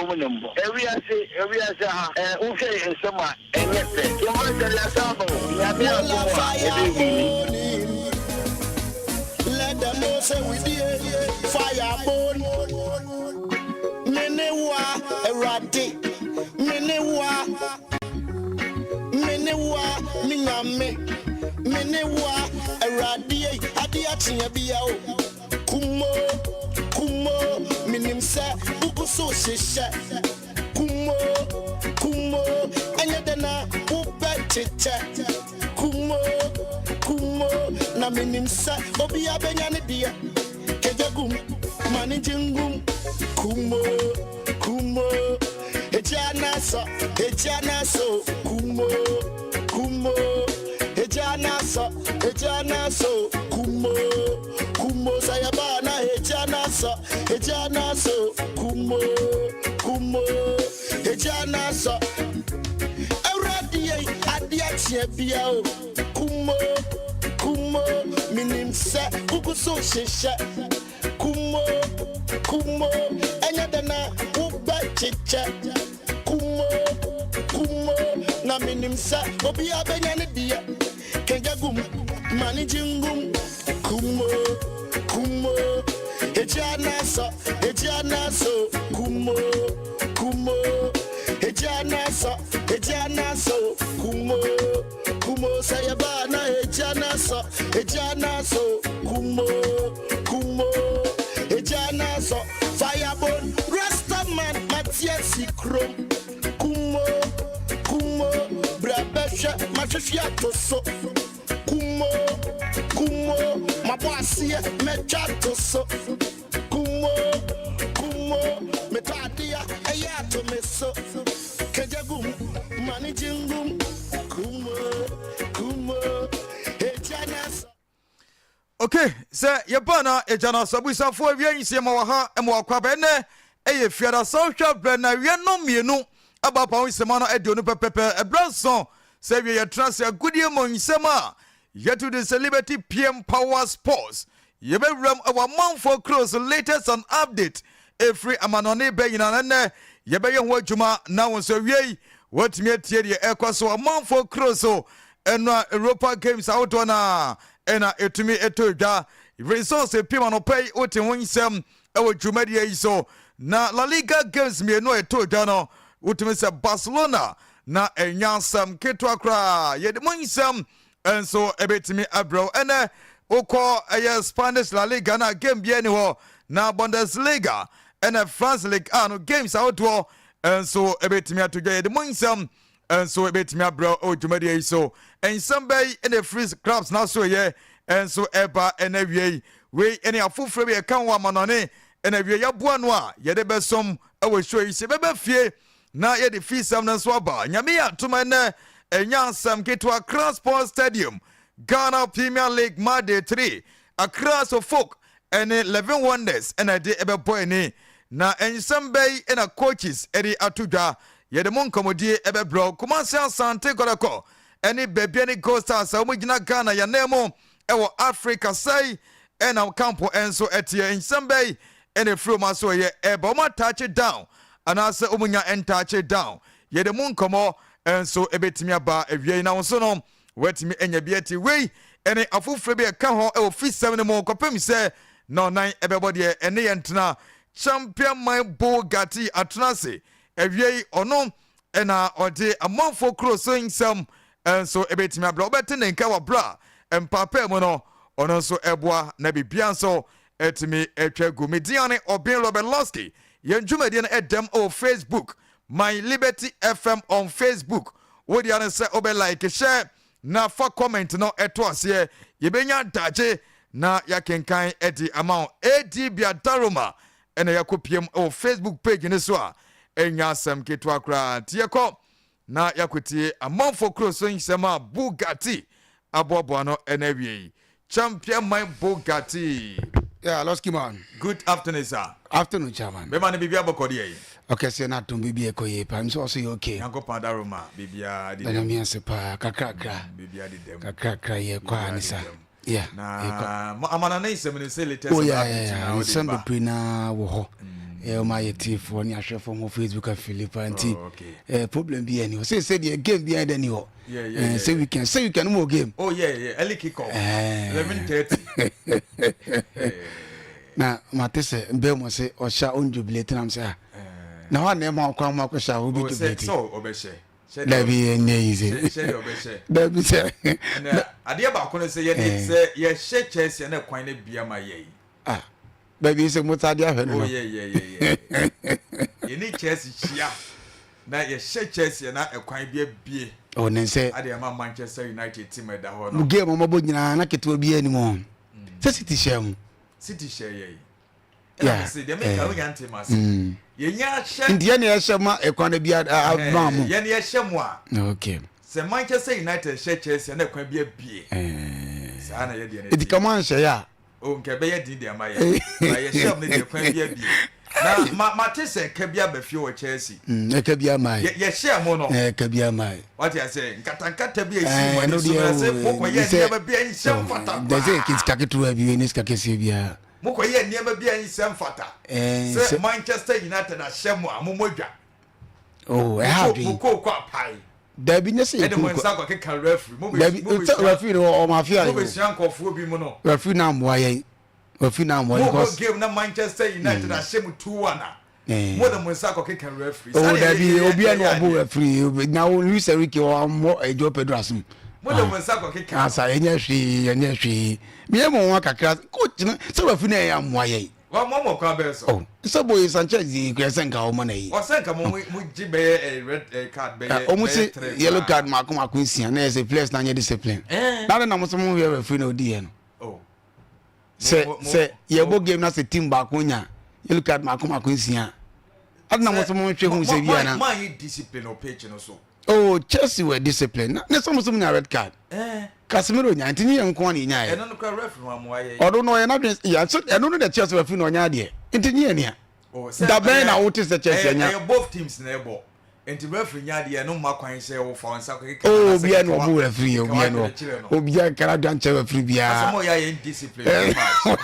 Romanum. Every I say, okay, and some and yes, you want to let let them know say we did firebone. Menewa eradi, menewa minyame, menewa eradi adi atinya biao. Kumo minimse uguso shisha. Kumo anyadana ubechiche. Kumo na minimsa obi abenyane dia kejagum manijingum kumo ejana so kumo ejana so kumo sayabana ejana so kumo ejana so already adia biao kumo minimsa uguso shisha kumo anyadana ubachicha kumo na minimsa obi abenyane dia kejagum manijingum kumo ejana so kumo ejana so kumo sayabana ejana so kumo ejana so firebone rastaman Matthias Krom kumo brabesha mafia to so kumo mabasia mechato so kumo metadia ayato meso kejagum manijingum kumo ejana. Okay, sir, Yabana, Ejana Sabusa for Vienna Mawaha and Mwakabene, a Fiada Social Brenda, we are no menu about Paul Semana Edunu Pepe, a branson, save your transfer good year mon sema. Yet to the Celebrity PM Power Sports. You may run our month for close latest and update. Every Amanone Bayan, Yabayan Wajuma, now so ye, what me tell you, Equaso, a month for close, and Europa Games out on ena etumi etoja resource pima no pay oti wonsem ewo dwumadie iso na La Liga games me no etoja no utumi se Barcelona na enyansam ketwa kra ye de wonsem enso ebetimi abro ene ukọ Spanish La Liga na game bia ni ho na Bundesliga ene France League no games out ho enso ebetimi atoja ye de wonsem and so ebetimi abro o dwumadie iso and somebody in the free clubs now so yeah and so eba and every we any afufre be kan wa manone and every ya boa no a ye de besom e wo show yi se bebe fie na ye de fi sam na so aba nyame ya tuma na enyansam ketwa Accra Sports Stadium Ghana Premier League Monday 3 Accra so folk and 11 wonders and I de ebe boy ni na ensambei and a coaches eri atuda ye de mon komodie ebe bro Kumasi Asante KOTOKO any baby any ghost house omugina Ghana ya nemo ewo Africa say and our campo enso etie in Sunday and a from so ye eba ma touch it down and asa omunya and touch it down ye de mun komo enso ebetimi aba ewie na won so no wetimi enya bieti we any afufre be ka ho ewo fi 7 mo kopem se no nine ebebode ene ye ntena champion my Bugatti atnase ewie ono ena ode amonfo cross insam enso ebetimi abra obetene nka wa bra empapa mu no ono so eboa na bibia so etimi etwa gumediane obin Lobeloski yenjumedi na edem o Facebook My Liberty FM on Facebook wodi ane se obe like share na fa comment no eto ase yebenya daje na yakenkan edi amount adbia daroma ena yakopiem o Facebook page ne so a enya asem ketwa kra tieko na yakotie amount for cross nsema Bugatti abobo no enawie champion my Bugatti. Yeah, Loski man. Good afternoon, sir. Afternoon, chairman. Me man bibia bokodi. Okay, say na tum bibia koye pa. I'm so okay. Yanko pandaroma bibia di. Na mi asepa kakrakra. Bibia di dem. Kakrakra ye kwa ni sa. Yeah. Na amana na isem ni say latest. Oh yeah. December pre na wo ho. my thief one ya share from Facebook and Philip and problem be any say the game behind any say we can more game. Oh yeah early kick off 11:30 na matese mbemo say o sha on jubilate am say na wa na ma kwa ma ko sha obi jubilate so obeshe that be easy that be say na ade ba ko say ye she Chelsea na kwan na bia ma ye baby say mota dia hwe no oh yeah ye ni Chelsea chia na ye she Chelsea na ekwan bia oh nen say ade ma Manchester United team da ho no game mo bo nyina na keto bia ni mo say City share mu City share ye yeah say dem make we yante mas ye nya share India ne share ma ekwan bia abam ye ne share mu a okay say Manchester United share Chelsea na ekwan bia sa na ye de it come on share ya o nke be ye din de ama ye na ye share ne de ekwan bia na matese ka bia ba fie o Chelsea ka bia mai ye share mo no ka bia mai what you say nkata bia esi mo no so say poko ye ne ba bia nsem fata da say kit kaketu bia ni ska kese bia moko ye ne ba bia nsem fata say Manchester United na share mo amomodwa oh I have been moko kwa pai da bi ne say e de mo nsa kwa ke referee mo be referee o mafia mo be sian kofuo bi mo no referee na mo ayen referee na mo because game na Manchester United na share mo 2-1 mo de mo nsa kwa ke referee oh da bi obi an obo referee na o Luis Enrique o mo ejo Pedro asum mo de mo nsa kwa ke asa enye hwe me mo wa kakra coach na so referee na ya mo ayen wa mo kwa be so oh so boy Sanchez kresenka o mo na yi o senka mo jibe red card be o mo say yellow card makoma nsia na say players na nye discipline na mo so mo referee na odi ye no oh say ye bo game na say team ba ko nya yellow card makoma nsia adna mo so mo hwe hu say bia na man discipline o page no so oh Chelsea were discipline na so mo so nya red card Casemiro nya ntini ye nko na nya ye eno no referee wa mo aye odo no ye na ya so eno no the Chelsea referee no nya de ntini ye nia da ben na what is the Chelsea nya both teams na ebo enti referee nya de no ma kwan say wo fa nsa ko ke oh bia no obo referee obi a Canadian referee bia asamo ya ye discipline match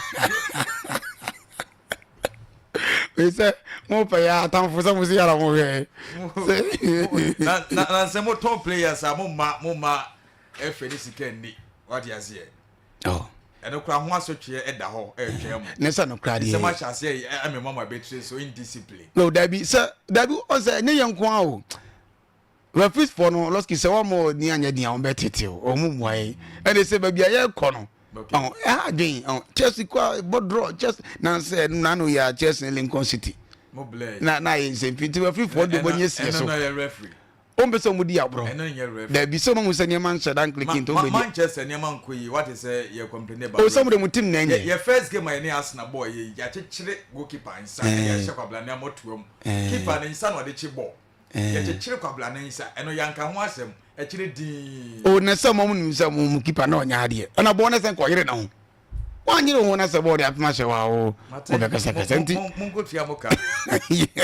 we say mo pa ya atamfo so mo si yara mo he na say mo top players a mo ma FNC Kenny what you say oh eno kra ho asotwe eda ho twem ne sa no kra de se ma chase ame mama betray so indiscipline no dabi o say ne yenko a o referee for no loski se wa mo ni anya dia on betete o mu muai e dey say ba bia ye ko no oh adwen Chelsea kwa bodro just na say na no ya Chelsea Lincoln City mo blay na yin se piti referee for do bonye sie so no ya referee o mbe so mudi abro eno ye referee da bi so mo se niam answer dan clicking to be Manchester niam ankoyi what is ye complain about o so mo de mutim na nye ye first game ay ne Arsenal boy ye ya chechire goalkeeper nsa ya shekwabla na motuom keeper nsa no de chi ball ye chechire kwabla na nsa eno yanka ho asem e chire din o na se mo mu nsa mo keeper na onya ade na bo na se ko yire na ho wanyire ho na se bo de atma she wa o be kasa nti mungo tia moka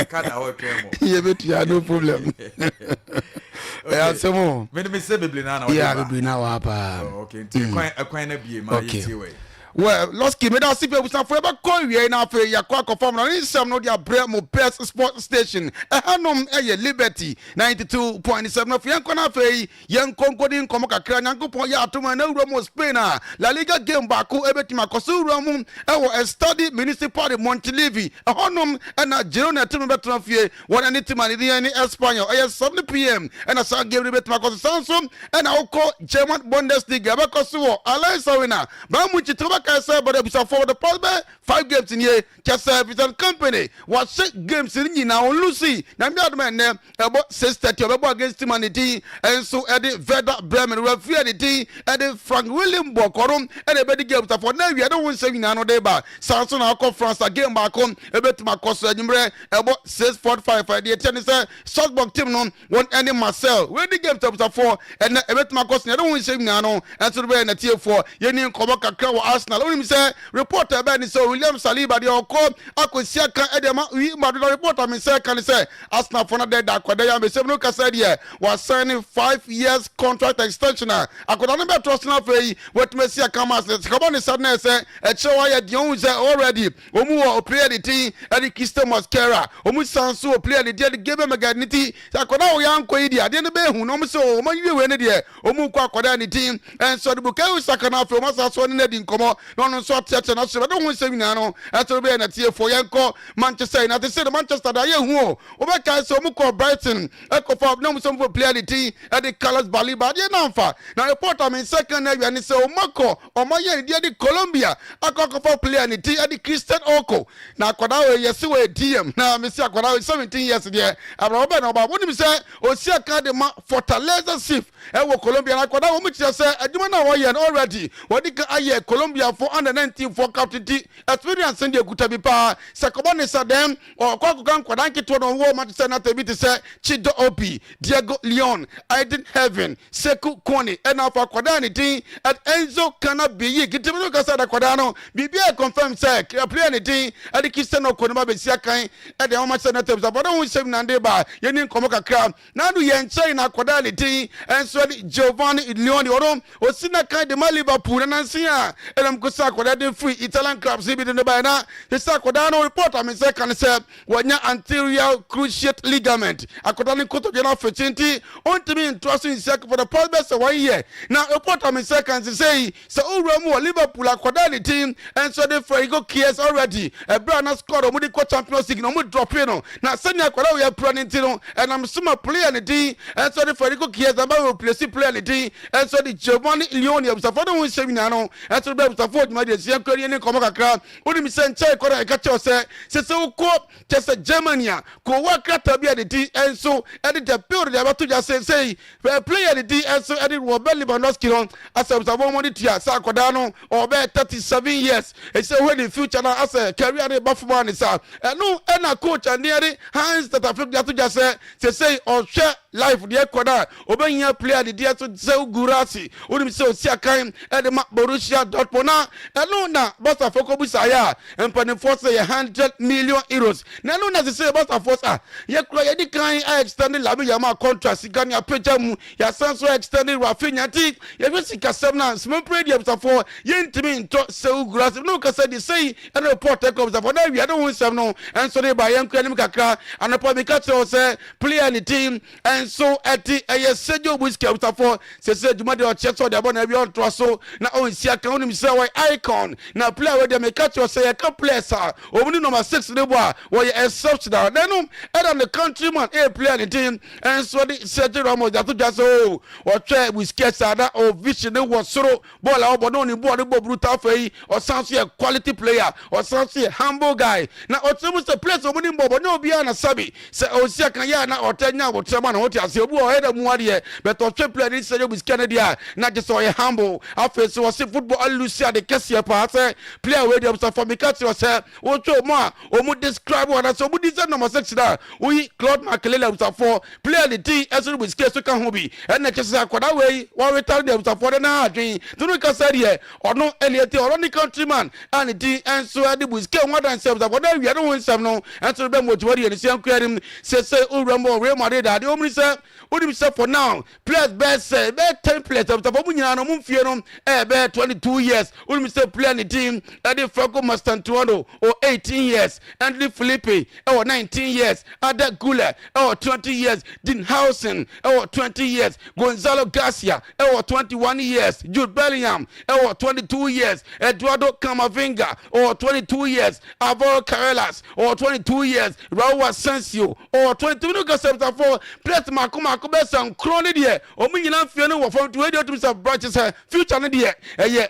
ka na ho twemo ye betu ya no problem ya semo me se bebli na ya bebli na wa pa okay nti kwan na bie ma yiti we well Loski me da si pe busan for eba ko wie na fe ya kwa confirm na nsem no dia bre mo best sport station hanom eye Liberty 92.7 FM kwa na fe yen konkodi nkomo kakra nyankopon ya atoma na wuro mo Spain a La Liga game ba ko ebetima koso wuro mu ewo a study municipal de Montilivi hanom na Girona team betra fie wona ni team ani ni Espanyol 7 p.m. na sa game betima koso Samsung na oko German Bundesliga ba koso Alliance winner ba mu chitro say but for the past 5 games in here just service and company was 6 games in now Lucy na me adman about 6:30 against humanity and so at the Werder Bremen referee the at the Frank William Bokorum and the games for now we don't win saying no dey ba Samson akọ France again back home ebet makoso anyimre about 6:45 the tennis Salzburg team no one any Marcel when the game for and ebet makoso don't win saying no and so be na tie for yeni kobo kakra wa Arsenal Arsenal. Only say reporter Ben so William Saliba the oko akosia kan edema we Madrid reporter me say can say Arsenal for na dead akwadaya me say no ka say there was signing 5 years contract extension. Akoda no be trust na fe what me see come as come on sadness say e chewa ya the own say already omu player the team and the Christian Mascara omu sanso player the game magnity akoda o yan ko idi ade no be hu no me say o man we ne de omu ko akoda the team and so the bukayo sakana fe o masa so ne di nkomo no so tete na so do hu se nyina no eto be na tie for yanko Manchester United say the Manchester da ye hu o be kai so omu ko Brighton e ko for no so for player the team and the colors Baliba de na mfa na reporter me second na wi say o mako o maye di Colombia akoko for player the team and the Christian Oko na akoda we yesi we DM na me see akoda we 17 years there abra be na ba woni me say o si aka de ma Fortaleza Sif e wo Colombia na akoda wo me say aduma na wo ye already wodi ka aye Colombia for under 19 for captaincy experience in the kutabi pa sakobone sadem o kwa kan kwadan kito no wo Manchester United bi say Chido Obi Diego Leon Aiden Heaven Seku Kone and afa kwadan ni din at Enzo Canabi kitimi no kasa da kwadan no bibia confirm say player ni din at the Cristiano Konoma be sia kan at the Manchester United so bodo won sem nande ba ye ni nkomo kakra na do ye nche na kwadan ni din Enzo Giovanni Leon orom o sina kan de Liverpool na nsia elam ko sa kwadan de free Italian clubs bi de ba na the sa kwadan no report am say kan say wanya anterior cruciate ligament akoda ni koto de na fechinti ontimi ntroso insek for the past 1 year now report am say kan say so uramu Liverpool akoda ni team and so the Frigo Kies already a brand score omu di Champions League no mu drop no na senior akoda we planning no and I'm suma player ni team and so the Frigo Kies about we place player ni team and so the Giovanni Leone of Safado won seminar no and so the Safado ma dey see kwari ni komo kakra oni mi say nche ko na ka che say so ko just Germany ko wa krata bi the team and so edit the build they about to just say player the team and so edit Robert Lewandowski no as a Safado money tia sa akoda no or be 37 years e say when the future na as a career dey football ni sa no na coach and there hands that Africa to just say or share life the akoda obenya player the there to say Gurasi oni say osia kan e de Borussia Dortmund na na boss of Fokobusaya and pan force 100 million euros na no na say boss of force ye kro ye di kan extended labi ya ma contract sikan ya peja mu ya sanso extended Rafinha ti ye be sikasem na small predium for ye ntimi nto say Gurasi no ka say the say and report take up for na we don't win some no and so they buy yan kwanim kakra and upon me catch say player the team and so at the Sergio Busquets for say Juma de Cheso de bona bi on so na on sia kan onim say why icon na player we dey make catch say can play sir omuni number 6 de boy we exceptional then and the countryman a player the team and so the Sergio Ramos that just oh or try Busquets that or vision was so ball out no ni ball brutal for or sounds a quality player or sounds a humble guy na o tell the place omuni bobo no be na sabi say o sia kan ya na o tanya o trema na o ti ase obu o head mu ade but o try player this Sergio Busquets dia na just so humble after so was football Lucia de Kessie pa say player we dey for me catch say o to mo o mu describe what so mu design number 6 da we Claude Makelele for player the team Sergio Busquets so kan ho bi and na just akoda we wa retire dem for na adwin tunu ka say there or no Elliot or any countryman and the team and so the Busquets more than self for that we don't win some no and so be motivate and see am clear him say o Rambo Real Madrid that the only say only say for now players best say be 10 players of mu nyina no mu fie no be 22 years only say player in the team that the Franco Mastantuano or 18 years and the Felipe or 19 years Ada Gula or 20 years Dinhausen or 20 years Gonzalo Garcia or 21 years Jude Bellingham or 22 years Eduardo Camavinga or 22 years Alvaro Carreras or 22 years Raul Asensio or 22 for players Marco Besson crony there o mu nyina fie no from 20 to branches future no there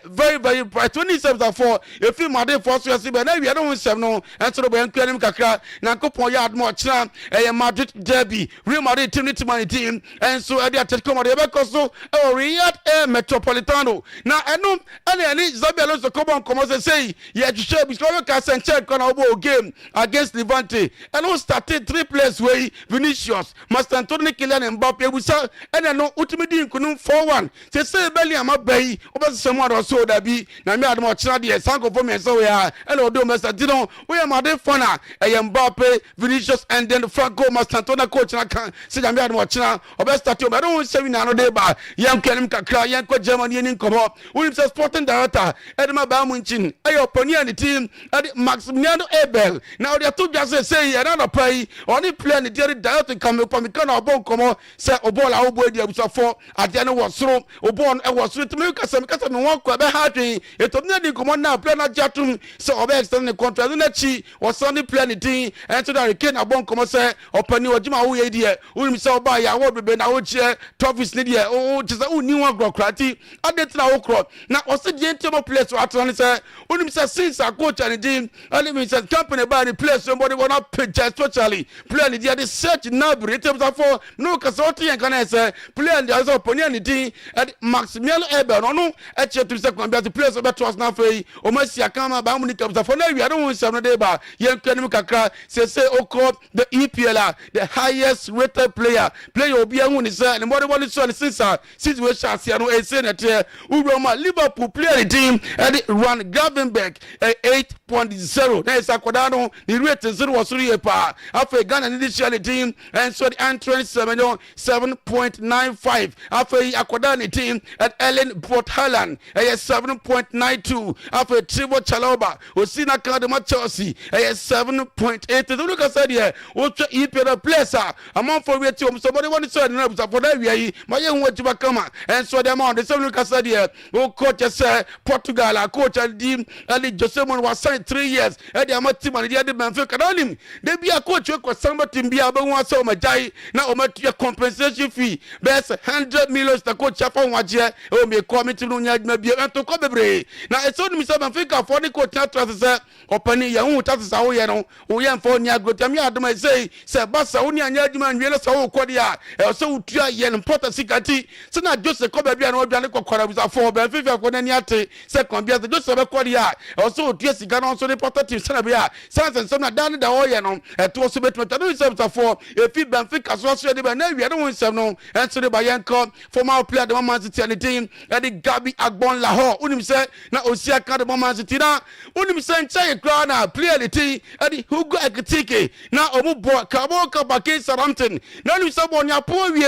very very bright 27 for if you made for so say na we don't win some no and so be nkwanim kakra na kopon yard mo chira Madrid derby Real Madrid team and so e dey Atletico Madrid be koso Riyadh Metropolitano na eno ani Zabelo so come on say ye hwehwe because ka senche corner game against Levante and we started 3 players way Vinicius Mastantuano ne Kylian Mbappe busa ene no utimi di nkunum 4-1 se beli amabai obese mu ado so da bi na me admo chira de sanko for me so ya ene odo mesa dino we am ade fana Mbappe Vinicius and then Franco Mastantona coach na kan se me admo chira obese start o me don se wi na no de ba yam kenim kakra yan ko Germany ni nkomo we say sporting director edema ba mu nchin opponent team Maximiliano Ebel now they to just say another play only play the director come up me kan obon komo say obola obo di abusafo ade no was so obon e was so to me kasa me won ko be ha twen eto me di komo na play na jatum say obe extend the contract na chi was only play the team and to the ken obon komo say opani ojima wo ye die unim say oba ya wo bebe na wo che trophies ni die o just uni won grokrati ade tra wo kro na o se die table place so atron say unim say since a coach and the team only me say company by the place somebody wanna pitch especially play the dia search na bre terms for no kasoti en kana say play the other opponent team at Maximiliano Ebel no e che to say kwam be the place be trust na fei o ma sia kama ba mu ni kapsa for na wi I don't want some no dey ba yen kwanim kakra say oko the EPL the highest rated player obi hu ni say the body one so since situation asia no e say na te Uroma Liverpool play the team at Run Gravenberch 8.0 na isa kodano the rate 0 was 3 pa after Ghana initially team and so the entrance 7.95 after akodani team at Ellen Port Haaland 7.92 after Thibaut Chalobah Osina Kadema Chelsea 7.8 look at said here what EPL placer among for we team somebody want to say na for that we my young what you come and so the amount the same look at said here o coach say Portugal coach team Ali Jose Mourinho was signed 3 years and the amount team and the Benfica him they be a coach we somebody team be aba wan so majai na o matua compensation fee best 100 million the coach afon waje o me committee no nya adwuma bi ento ko bebre na eso no mi say Benfica for the coach na trust say opani ya hu tax sa wo ye no wo ye mfo nya agrotam ya adoma say basa wo ni anya adwuma nwie na so wo kodi a e so utua ye no pota sikati se na Jose ko bia na odwane kokora bisa for Benfica ko na ni ate se kon bia se Jose be kodi a e so utua sika no so the pota team se na bia sanse so na dan da wo ye no e to so betuma no se for e fi Benfica so de ba na wi no nsem no e so de ba yen ko former player the Man City and the team e the Gabi Agbon Lahore unim se na osia ka the Man City na unim se nche kra na player the team e the Hugo Ekitike na omu bo ka bake Southampton na unim se bo nya po wie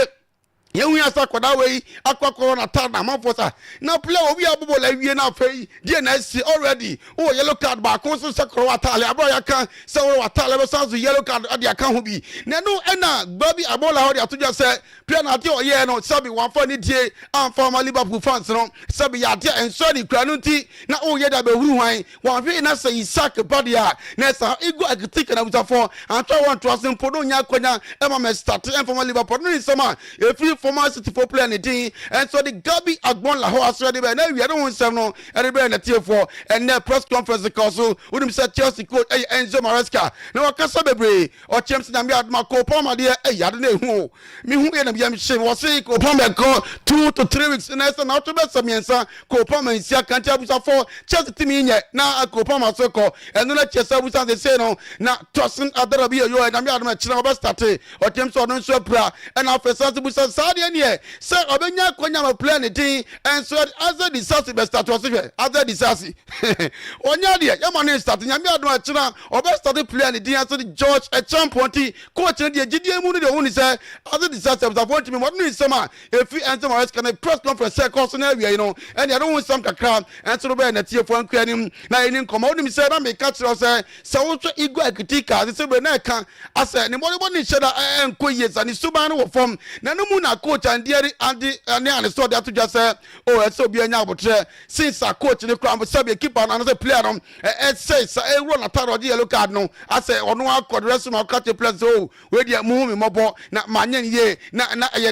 yehu asa kwada we akwakoro na tada manfosa na play obi abobo la wie na fei die na si already o yellow card ba ko so sekoro atale abro ya kan se wo atale be so yellow card ade aka ho bi na no ena Gabi abola ho de atoja se play na ade o ye no sabi wan fa ni die am former Liverpool fans no sabi ya de enso ni kra no ti na o ye da be huru hwan wan fe na se Isaac Badia na sa ego agritic na butafo antwa wan trust mpodo nya kwanya e ma me start en former Liverpool no nsema e free former City for playing the team and so the Gabi Agbon Lahore so they be na we don't want some no and be na tie for and the press conference also we dem say Chelsea coach Enzo Maresca na wakasa bebre o Champions na me adma ko poma de yade na hu me hu e na bia me hye wo say ko poma ko 2 to 3 weeks na so na to be samiensa ko poma nsia kanti abusa for Chelsea team nye na ko poma so ko and na Chelsea abusa they say no na Tosin Adarabi yo na me adma kira oba start o Champions no so pra and after abusa here say obenya kwanya ma play ne tin and so as the disaster be start was here as the disaster onya there ya man start nya me adon akira obe start play ne tin as the George a champion coach ne gidie mu ne de hu say as the disaster was want me what no insema if enter my can press conference say course na we you know and I don't want some kakra and so be na tie fo ankwa nim na enin komo nim say na me catch say so wo ego akitika say be na ka as ne mo ne sheda enkoye sa ni suban no form na no mu na coach and dear and so that to just say oh so be anya abotre since a coach the crowd say be keeper and another player no say say run ataro the yellow card no I say ono akọ the rest of my catch plus oh we dey mu me mobo na manye ye na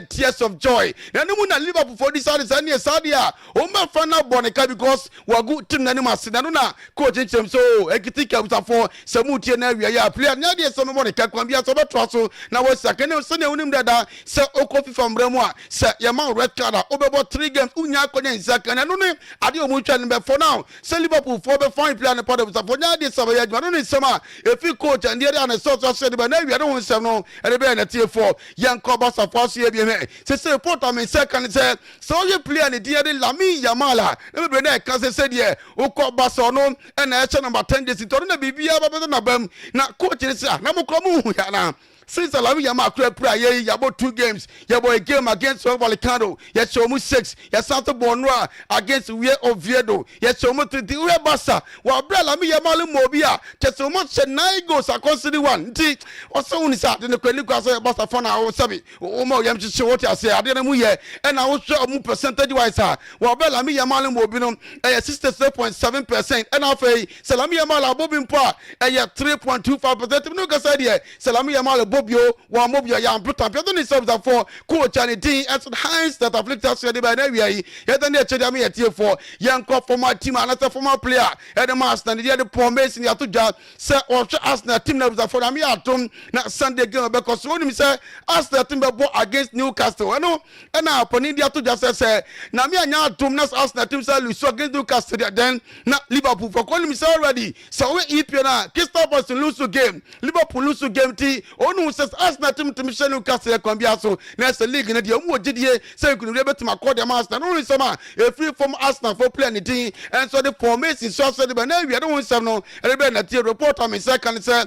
tears of joy na no mu na Liverpool for this side near Sadia o ma fa na bonika because we good team na ni masida no na coach chem so ekitika for samutie na wi ya player na dey so me bonika kwambia so beto so na we sakene so na unim dada say okofi from ambremo se yama red card obebo 3 games unya konya insaka na no ne ade o mu twa ne be for now se Liverpool for be fine player ne part of for nya de sabe ya no ne sama efi coach and the other so say be na wi no nsem no e be na tie for yanko basa for so e be me se report am second say so you player ne de Lami Yamala e be na ka se de ukọ basa no e na e che number 10 days to na bibia ba be na bam na coach ne say na mo ko mu hu ya na since Lami Yama kura ye yabo 2 games yabo a game against Volcano yes show mu 6 yes Santo Bonua against we Oviedo yes show mu 3 we Basa wa bra Lami Yama le mobia cheso mu 9 goals akonsidi 1 nti oso uni sa de kwani kwa so Basa for na o sabi o ma yam chi what you say ade na mu ye e na wo show mu percentage wise ha wa bra Lami Yama le mobi no 67.7% and afei Lami Yama la bobi mpo e 3.25% no ka say de Lami Yama Bobio, one mobile yam brutal. Pedoni subs are for coach and team and Heinz that afflicted us by the area. Yet the nature of me at here for young cop for my team, another former player, and the master, and the other poor mason, you have to judge, sir, or ask the team that was for me at home, not Sunday girl, because when him say, ask the team against Newcastle. I know, and now upon India to just say, Namia Yatum, not ask the team, sir, so against Newcastle, then not Liverpool for calling me already. So we if you know, Christopher lose the game, Liverpool lose the game, oh says Arsenal team to Michel Newcastle Cambia so next league in the Omo GDA say you could be able to accord the master no summer a free from Arsenal for playing the team and so the formation so said but now we don't want some no and the report on me second say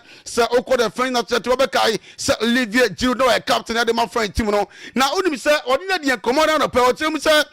Oko the friend of Obekai say Olivier Giroud a captain at my friend team no now only say ordinary commander no power team say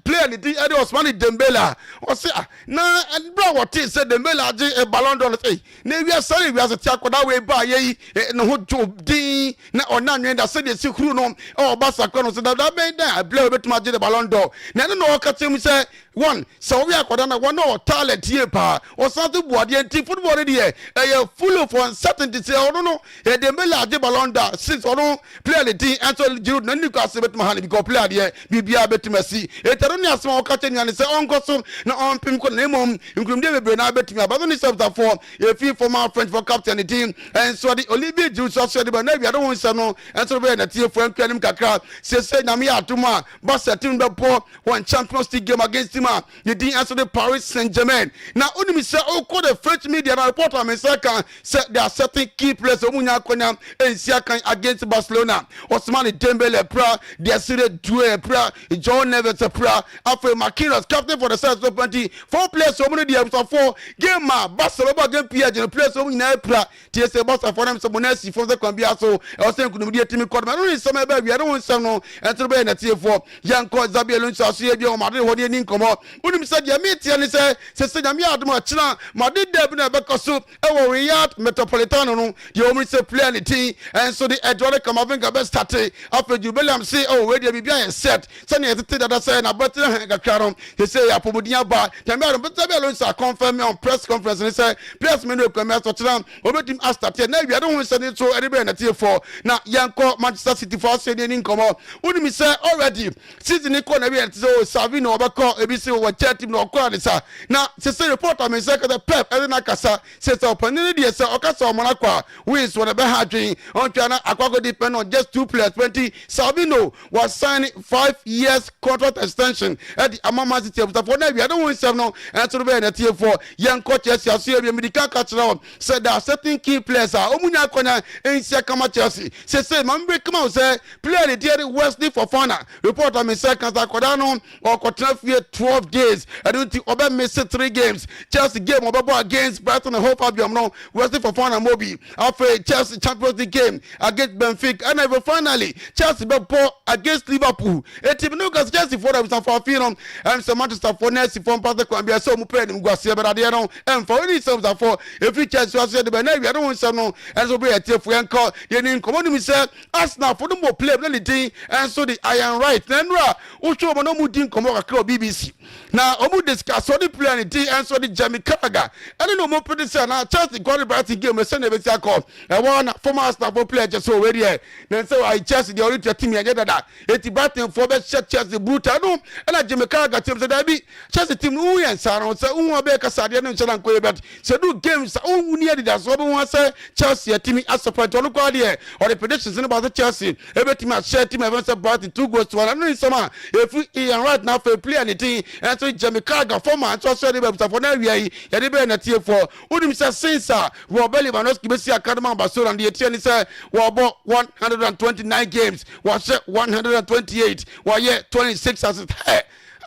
play the team and was money Dembele or say na and bro what is say Dembele a ballon d'or say na we are sorry we as a tackle that way by no job din na ona nwenda se de sikuru no o basa kono so da ben da play betima je the ballon d'or na no o ka temi say one so we akoda na one no talent here pa o santo boade anti football dey e full of uncertainty say o no e de mela je ballon d'or since o no play the team and so Giroud na ni ka se betima han because play there bibia betima si e tero ni asema o ka tenya ni say onko so na on pim ko na mom nkrum de bebre na betima but no self for a few former French for captain the team and so the Olivier Giroud so said but now we don't want some and so be na tie for nkwanim kakra say na me atuma Barca team be poor one Champions League game against him you didn't answer the Paris Saint-Germain now only me say oh call the French media report on me second say there are certain key players omunya konya ensiakan against Barcelona Ousmane Dembele pra Desire Doué pra John Neves pra after Marquinhos captain for the South 24 players omunya dey for game Barcelona game PSG players omunya pra tie say Barca for them some money for the Cambia so I say could be team called no some be we don't want some no and to be na tie for Yanko Zabielun so say bi o Madrid ho dey nin komo unim say dia meeting and say na me adom achina Madrid dey na be koso e wo Riyadh Metropolitano no dey o say play the team and so the Eduardo Camavinga be start after Jubileum say oh we dey bibia set say na tete that say na better gakaro they say apomudia ba dem be Zabielun so confirm on press conference and say players me no come out achina obetim start na we don't want say so anybody na tie for na Yanko Manchester City for say nin komo unim say already season e ko na we so Savino obako ebisi wo team no ko adisa na say report am say the Pep na kasa say opening dey say okasa omona kwa wins when be hadwin on twa na akwago depend on just 2 players 20 Savino was signing 5 years contract extension at the Amama City for na we don't want some no and to be na tie for Yanko Chelsea so e medical catch now said there are certain key players omunya konya ensia kama Chelsea say man break come out say play the dear Wesley Fofana report on me second akodano or kotrafie 12 days I don't think oba miss 3 games Chelsea game oba against Brighton and Hove Albion no Wesley Fofana Mobi after Chelsea Champions League game against Benfica and even finally Chelsea be poor against Liverpool a team no gas Chelsea for them for film and some Manchester for next from Pastor Kwambia so mu pray them go see but they don't and for any some for if you Chelsea was the be we don't want some no and so be a team for yanko you nin come on me say Arsenal for them play the thing and so the iron right then ra ucho mo no mu din come kakra BBC na omu discuss so the play and and so the Jamie Carragher and no more pretty say na Chelsea got the Brighton game say na be say call e one former Arsenal player just so we there then so I Chelsea the only team ya that it Brighton for be Chelsea brutal no and Jamie Carragher team say that be Chelsea team who yan say who be ka sade no nche na ko bet say do games who near the so be won say Chelsea team support on the or the predictions about the Chelsea. Every team has shared team events about the 2 goals to 1. I know some if we Ian right now for play anything and so Jamie Carga former and so sorry for now we are na tie for unim say since Robert Lewandowski be see academy Barcelona and the team is about 129 games was 128 was 26 as it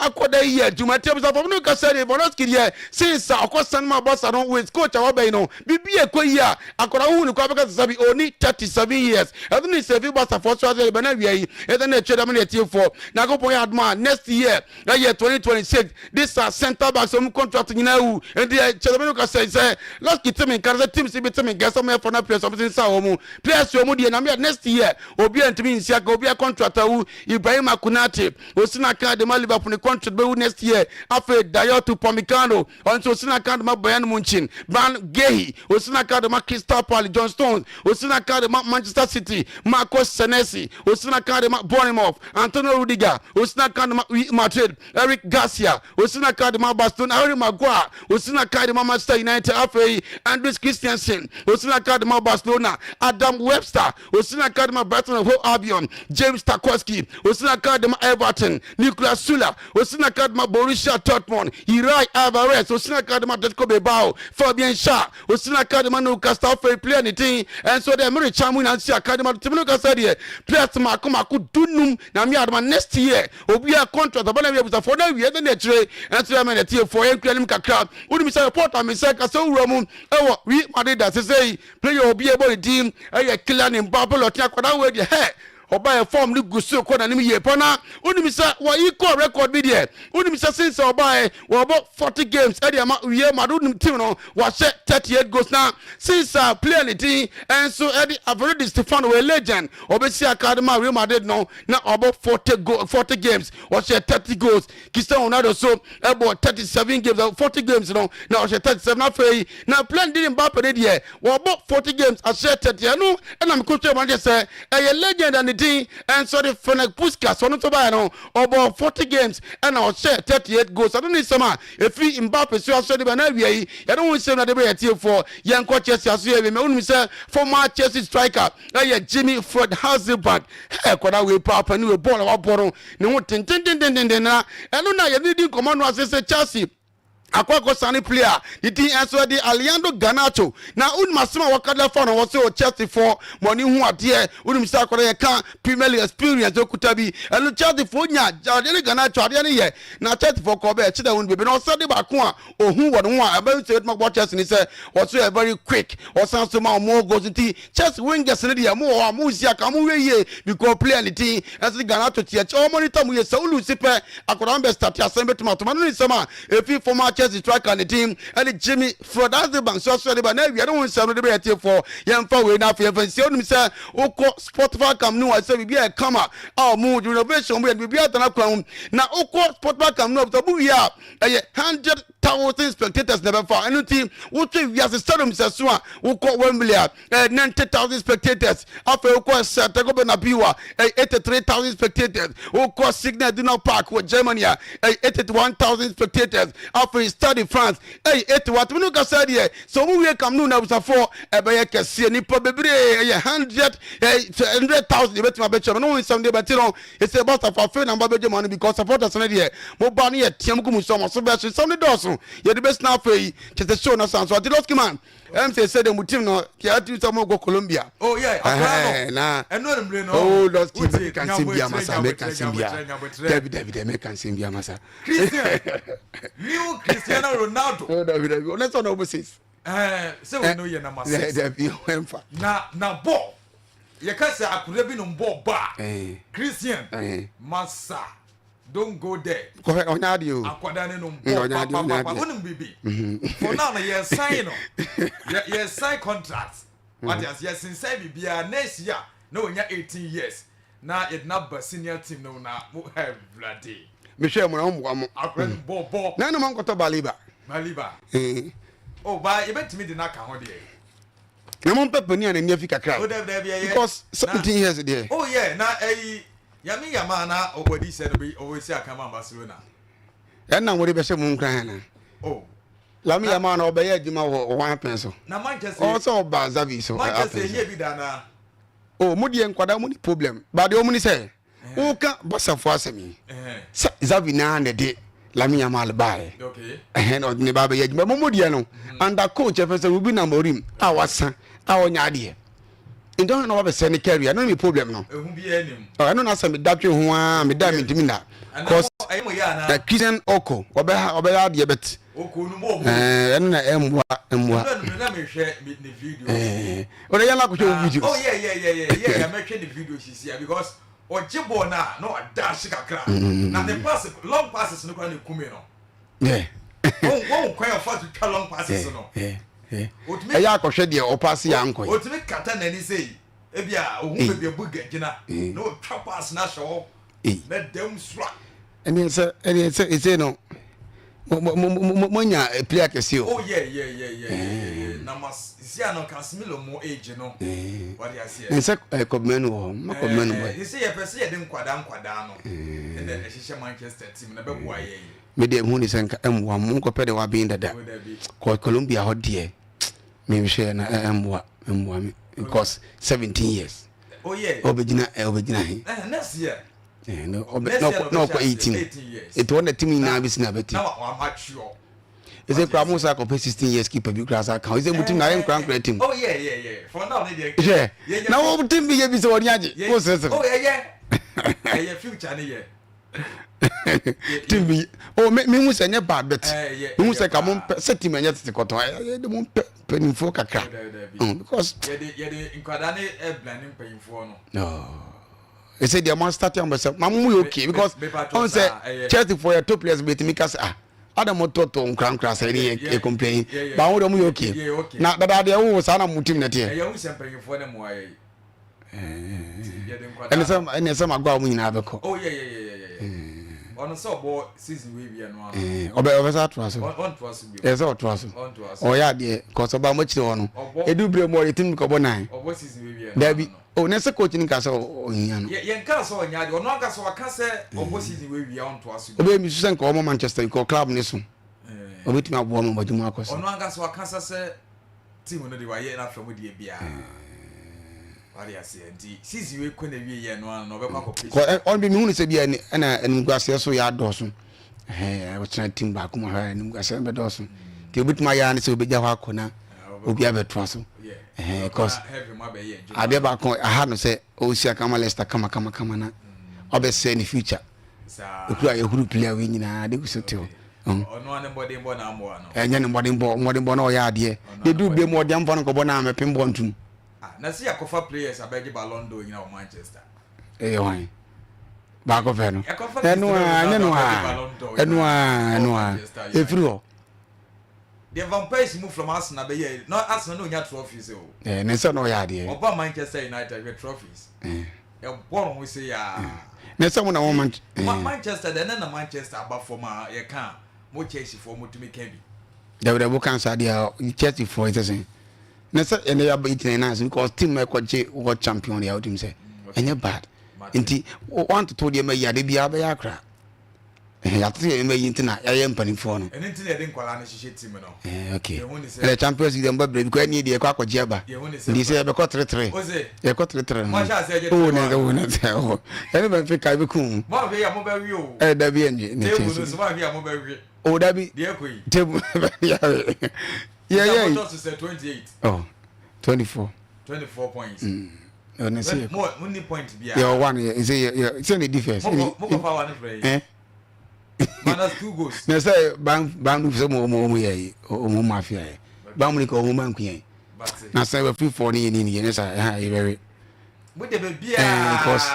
akoda here Jumate was from no say Lewandowski here since akosan ma boss don with coach awobey no bibi ekoya akoda hu ni kwa beka sabi only 37 years even if say boss for so say be na we yi e na cheda me tie for na go point adma next year that year 2026 this center back some contract nyina hu and the cheda me no say let's get them in car team see betem in get some for na players something say omu players omu dey na me next year obi antimi nsia ka obi contract hu Ibrahim Akunate osina ka de Liverpool contract be next year after Dayoto Pomicano on Osina card ma Bayern Munich Van Gehi Osina card ma Crystal Palace John Stones Osina card ma Manchester City Marcos Senesi Osina card ma Bournemouth Antonio Rudiger Osina card ma Madrid Eric Garcia Osina card ma Barcelona Harry Maguire Osina card ma Manchester United after Andreas Christensen Osina card ma Barcelona Adam Webster Osina card ma Brighton and Hove Albion James Tarkowski Osina card ma Everton Nicolas Sula Osina Kadma Borussia Dortmund, Irai Alvarez, Osina Kadma Atletico Bilbao, Fabian Shah, Osina Kadma Newcastle for play anything, and so the American Chamu and Sia Kadma Timoka said here, players Makoma could dunum, Namiadma next year, Obia contract, the Bonavia was a for the year, the nature, and so I'm in a tier for Enkelm Kakra, would be support on Misaka, so Roman, oh, we Madrid as say, play your be able team, a killer in Babel or Takwana with your hair. Oba e form ni gusu ko na nim ye pona unim say wa equal record bi de unim say since oba e wa about 40 games e dey ma wie madu nim team no wa share 38 goals now since play anything and so e dey Alfredo Stefano we legend obesi academy Real Madrid no na about 40 games wa share 30 goals Cristiano Ronaldo so about 37 games 40 games no na wa share 37 na fei na plan didn't Mbappe dey wa about 40 games I share 30 no and am coach man say e legend and and so the Fenek Puskas one to buy no about 40 games and I'll share 38 goals. I don't need some if we Mbappe so I said I don't want to say that they here for young coaches as we say former Chelsea striker Jimmy Fred Hasselbank kwada we papa ni we ball our ball no tin and no you need command was say Chelsea Akwako Sani player, the team answer the Aliando Ganacho. Now, Masima Wakada Fana was so Chelsea for money who are dear, Unimsa Korea can Premier League experience, Okutabi, and Chelsea for Jardini Ganacho, Adiani, now Chelsea for Kobe, Chida won't be no Sunday Bakua, or who would want about to my watchers and he said, was very quick, or some more goes into Chelsea wing Gassedia, more Musia Kamuye, because play the team as the Ganacho Church, or many time we are so Lucifer, I could understand Assembly to Matomani Summer, if you for match. The track on the team and Jimmy for that's the bank so sorry but now we don't want some to be for young for we now for say Oko Spotify come no I say we be a come our mood renovation we be at an now Oko Spotify come no to we are 100,000 spectators never for any team what we as a stadium says so Oko Wembley 90,000 spectators after Oko Santiago Bernabeu 83,000 spectators Oko Signal Iduna Park with Germany 81,000 spectators after study France 81 we no ka say there so we come no na for ebe kese ni probably 100,000 bet my BECHEM no win some day but no it's about of fair number BECHEM because supporters na there mo ba na yetiam ku muso so be some doors you the best now for you the show na so the last man say the mutim no ya tu some go Colombia oh yeah na no no oh last team can Simbia masa me can Simbia David me can Simbia masa Christian new Cristiano Ronaldo oh David let's on overseas say we know you na masa na ball you can say akure bi no ball ba Christian masa don't go there ko onyadio akwada ne no ball wonum bibi for now you sign no you sign contracts what is yes inside bibia next year no onya 18 years na it na senior team no na bloody Michel mo mo akran ball na no man ko to Baliba oh ba e betimi de na ka ho de na mon pepe ni an Africa cry because 17 years there oh yeah na Yami Yamana or what he said be always say I come on Barcelona. And now what he be say mun cry na. Oh. Lami Yama no obey Jima or 1 pencil. Na Manchester Also Bazavi so. Manchester ye bi dana. Oh, Mudi and Quadamuni problem. But the only say, Oka Bossa for me. Zavi na and the day. Lami Yamal by. Okay. And on the Baba Yajma Modiano. And the coach of us will be number him. Our son, our Nadia. You don't know about Senny carrier, no problem no. I don't know some doctor who are me damn to me now. Because the Christian Oko, Obeha Diabet. Oko no more. And M1. Let me share the video. Oh, they are like videos. Oh, yeah. I mentioned the video she's here because or Jibona, no, a dash crack. Now the pass, long passes no can come in. Yeah. Won't quite afford to cut long passes. Yeah. I go shed your opassy uncle. What to make Catan and he say, Ebia, who will be a book, no trappers national, let them swap. And it's no. Monya a player can see. Oh, yeah. Namas, Siano Casimilo more age, you know. What I say. And such a common woman. You see, I perceive them Quadano, and then a Manchester team, never why. Medium Moon is and M1 Munko Pedua being that called Columbia hot dear. Maybe share M1 because 17 years. Oh, yeah. Obedina. Next year. No, 18 years. It won the team in Abyss Nabet. Now I'm not sure. Is a Pramosa for 16 years keeper because I can't. Is a mutim I am crank rating. Oh, yeah. For now, yeah. Now, Tim be a bit of Yaji. Oh, yeah. Future, yeah. Timmy, oh, me must say bad, but you must say, come on, set him and yet the cotton. I don't penny for crack. Because you're inquadane blending paying for no. They said they must start myself. Mamu okay because on say charity for your top players bet me cause Adam Mototo on crown class a complain. But how do okay? Now that they always are mutim net here. You always paying for them why. And some are going in Abaco. Oh, yeah. On a so season we be and over that was on to us. Yes, all to us. Oh, yeah, dear, cause about much on. A do bring more team Cobonai. Or what season we be? There be oh, Nessa coaching castle. Yeah, castle and yard or not castle. I can't say or what season we be on to us. Obey me, Susan Como Manchester, call Club Nisson. Or with my woman, but you Marcus. Or not castle, I can't say team on the way after with the beer. What do you say? Since you couldn't be here, no one on the moon is a beer and Garcia so yard Dawson. I was trying to think back on her and Garcia Dawson. To put my yarn to be Javacona, will be a trussel. Because I never I hadn't said, oh, see, I come, Lester, come, I'll be saying in the future. The cry a group player winning, I do so too. No anybody born more. And anybody born or yard, dear. They do be more damn fun of Bonam, a pinball too. Now see a cover players I beg you ballon do in Manchester. Eh why? Back of Veno. If you the vampires move from Arsenal be here. Not Arsenal no trophies. Eh, Nessa no yard here. About Manchester United with trophies. A born we say Nessa one a woman. Manchester then Manchester about for my you can't more chase for more to make heavy. There would have cancer there Chelsea for it saying. Nessa and they are beating nice because team what champion the out him say. And you're bad. Inti want to told you me ya de bia be yakra. Ya tell me internet I am panning for no. And internet didn't call an team no. Okay. The Champions League but because need the kwa jeba. They say be got 3-3. Was it? You got 3-3. Oh no no no. Anybody think I be cool. What be a mobile view? Da be enje. Oh da be. Dear queen. Yeah. 28. Oh. 24 points. More only point be. Yeah, one is it's any difference. Minus 2 goals. No say bam some more here or mafia. Bam ko woman queen. Na say we free for ni yes I very. With the baby because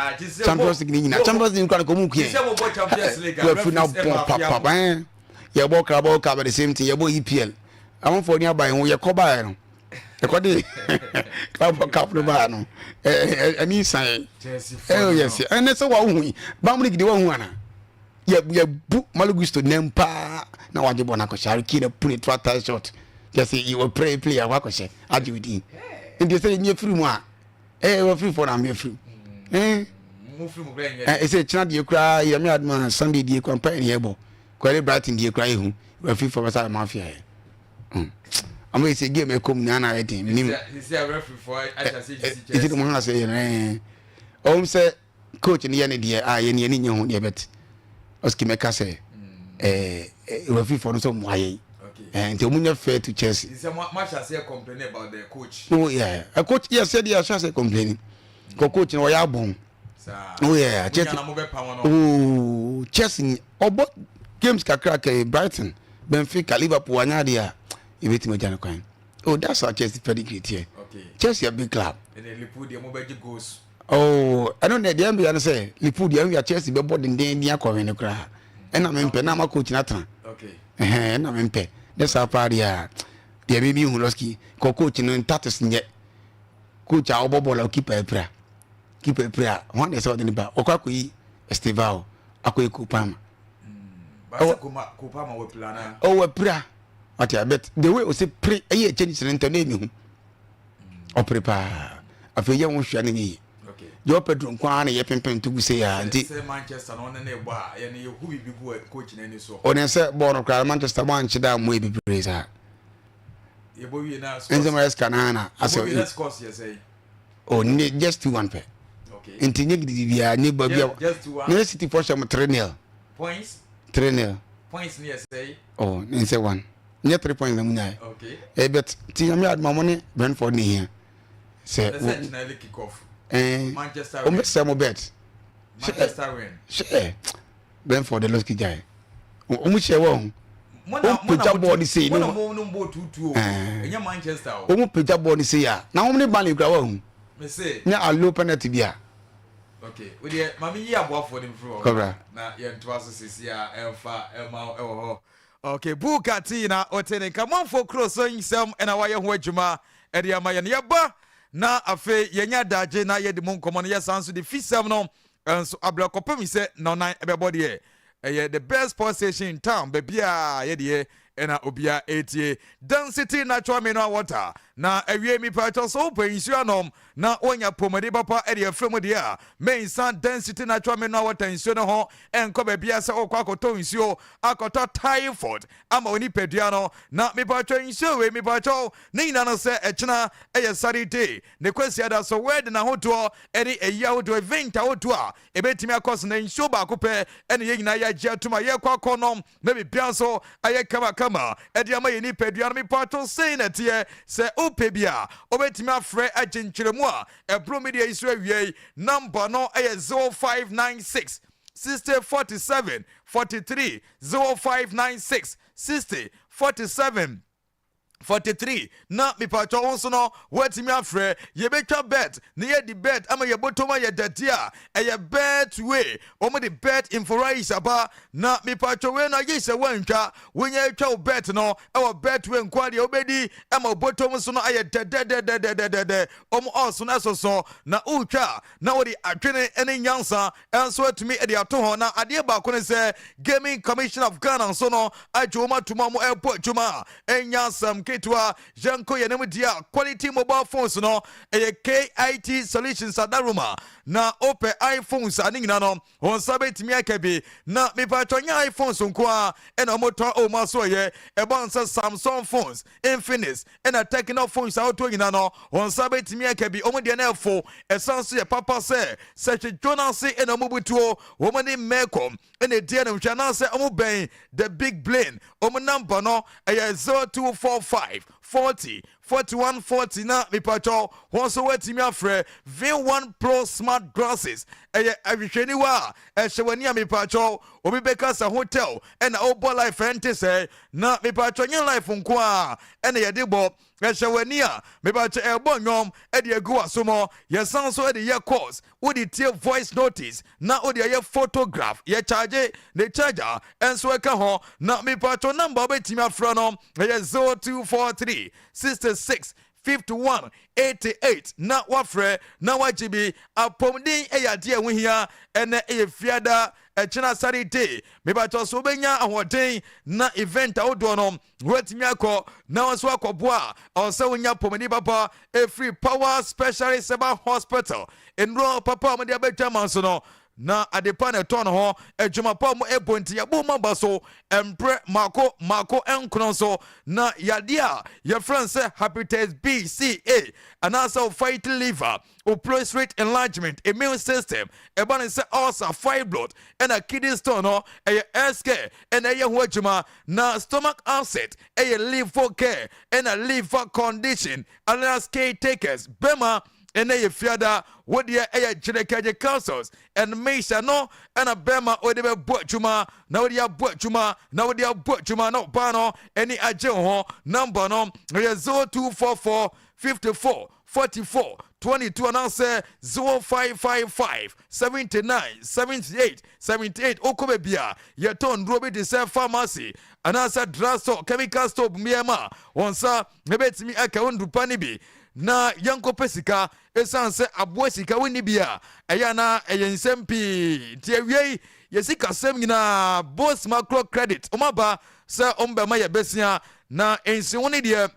Champions League kwa ko mu queen. We free now papa. You bo Carabao Cup the same thing. You bo EPL. I want for nearby who you buy no. The Cody Club Cup no bar no. And he say, oh yes, and that's what we Bamlik the one one. You book Malugusto Nempa. Now what you want to share kid put it to a shot. Just say you will play a wakoshe. I do it. And they say you're free one. We're free for them, you're free. It's a chance you cry, you're not man Sunday, you compare in your book. Quite bright in the cry who we're free for us mafia. I'm going to say game a come nana at him. He's a referee for is it one say say coach in the end dear any new bet Oskimeka say referee for some why and the fair to Chelsea. Is much as he complain about the coach? Oh yeah, a coach yes said he shall say complaining. Coach in AGYAPONG. Oh yeah, Chelsea or games can crack Brighton, Benfica, Liverpool, Anadia. You wait me, Jana Coin. Oh, that's our Chelsea pedigree here. Okay. Chelsea a big club. And then Liverpool, mobile goes. Oh, I don't know the NBA say Liverpool, we are Chelsea, but board in the India Coven cry. And I'm in Penama coach Nathan. Okay. And I'm in Pe. That's our party. The baby Huloski, coach in Tatus yet. Coach our bubble keep a prayer. Keep a prayer. One is out in the bar. Okakui, Esteval, Akwe Kupama. Kupama will plan. Oh, a prayer. What I bet the way was a pre a year change in name. Or prepare. A few young shiny. Okay. Your bedroom, Kwan, a pimp to say, Manchester on the neighbor, and you who will be good coaching any so. On a set born of Manchester, one should down may be praised. You will be now. And the rest canana, as a course, you say. Oh, just to one pair. Okay. And to neighbor, just to one. No city for some trainer. Points? Trainer. Points near say. Oh, and say one. Near 3 points. Okay. Eh, but Tia had my money, Brentford near here. Say, kick off. Manchester. Oh, Miss Samo bet. Manchester win. Share. Brentford the Losky Jai. Umuche won. Picture board is saying, no, Manchester. Oh, picture board is here. Now, only Bally Grown. Me say, now I'll open it to be. Okay, with the mammy, you are for them through. Correct. Now, you're to us, is here, Alpha, Emma, okay, Bukatina, Otene, come on for crossing some and our young Wajuma, Edia Mayan Yaba. Na afe yenya daje na ye de mon common yes answer the fisam no so ablakopam say no nine everybody the best sports station in town baby ye de ena obia etie density natural mineral water na awie mi pa to so pensu anom na onya pomade papa e de afrem de a main san density natural mineral water nsuo no ho enko baby ase okwa akoto nsuo akoto typhoid ama oni pedua no na mi pa twa nsuo we mi pa cho ni na no se echina eye Saturday ne kwasi ada so word na hoto e de eya hoto event hoto a e betimi akos na nsuo ba akopɛ ene ye nyina ya gya tuma ye kwa konom na bi bianso aye kama Ediama yeni pedua mi pato say na tie se opebia obetimi afre aginchiremu a ebro media isu awie number no 0596 60 47 43 0596 60 47 43 na mi pacho onso no wetimi afre ye betwa bet na ye di bet ama ye botoma ye dadia ye bet way omo di bet inforize aba na mi pacho we na ye se wantwa wonya twa bet no e bet we nkwa de obedi ama botom so no aye de omo also na so na utwa na wodi atwene ene nyansa enso atumi e de ato ho na ade ba ko ne se Gaming Commission of Ghana so no ajoma tuma mo airport juma enyasam Ketwa Janko Yenemudia quality mobile phones no KIT solutions adaruma na ope iPhones aningina no on sabet mi akabi na mi patonya iPhones nkoa ena moto o maso ye ebonsa Samsung phones Infinix ena Tecno phones auto nyina no on sabet mi akabi omode na efo esanso ye papa se such Jonas ena mubutuo womani mekom ena dia na hwana se omoben the big plane omo number no 0245 40 41 40 na mipacho wonso wetimi afre V1 Pro smart glasses ahwehweni wa ehwewani a mipacho obi bekasa hotel ena obo life ente say na mipacho nya life nko a ena yede bo ehwewani a mipacho ebo nyom ede agu asomo yesan so ede ye course wodi tie voice notice na odi ye photograph ye charge the charger enso eka ho na mipacho number obetimi afre no 0243 66 51 88 na wafre na wajibi apomdin eyade ehwehia ene efiada echina Saturday mebato so benya ahoden na event awodo no wetimi akọ na waso akọboa onse wonya pomani papa free power specialist seba hospital enro papa amde abetwa manso no na adepa na ton ho adwuma pa mo ebonti ya bo ma baso empre mako enkono so na yade a your friend say hepatitis B C A and also fight liver or prostate enlargement immune system ebane say ulcer fibroid and a kidney stone ho SK and a ho adwuma na stomach upset liver care and a liver condition alias caretakers bema and a fiada what ya jerekaje councils and Mesha no and a bema or the butchuma now dia butchuma now dia butchuma no bano any ajo number no 0244 54 44 22 and answer 0555 79 78 78 okobebia yeton robi de say pharmacy and answer drugstore chemical store miema onsa nebetimi aka wondupa ni bi na yanko pesika esanse aboa sika woni bia eya na eyensem pi tie wiei yesika sem nyina boss macro credit omaba se ombema ye besia na ensi woni de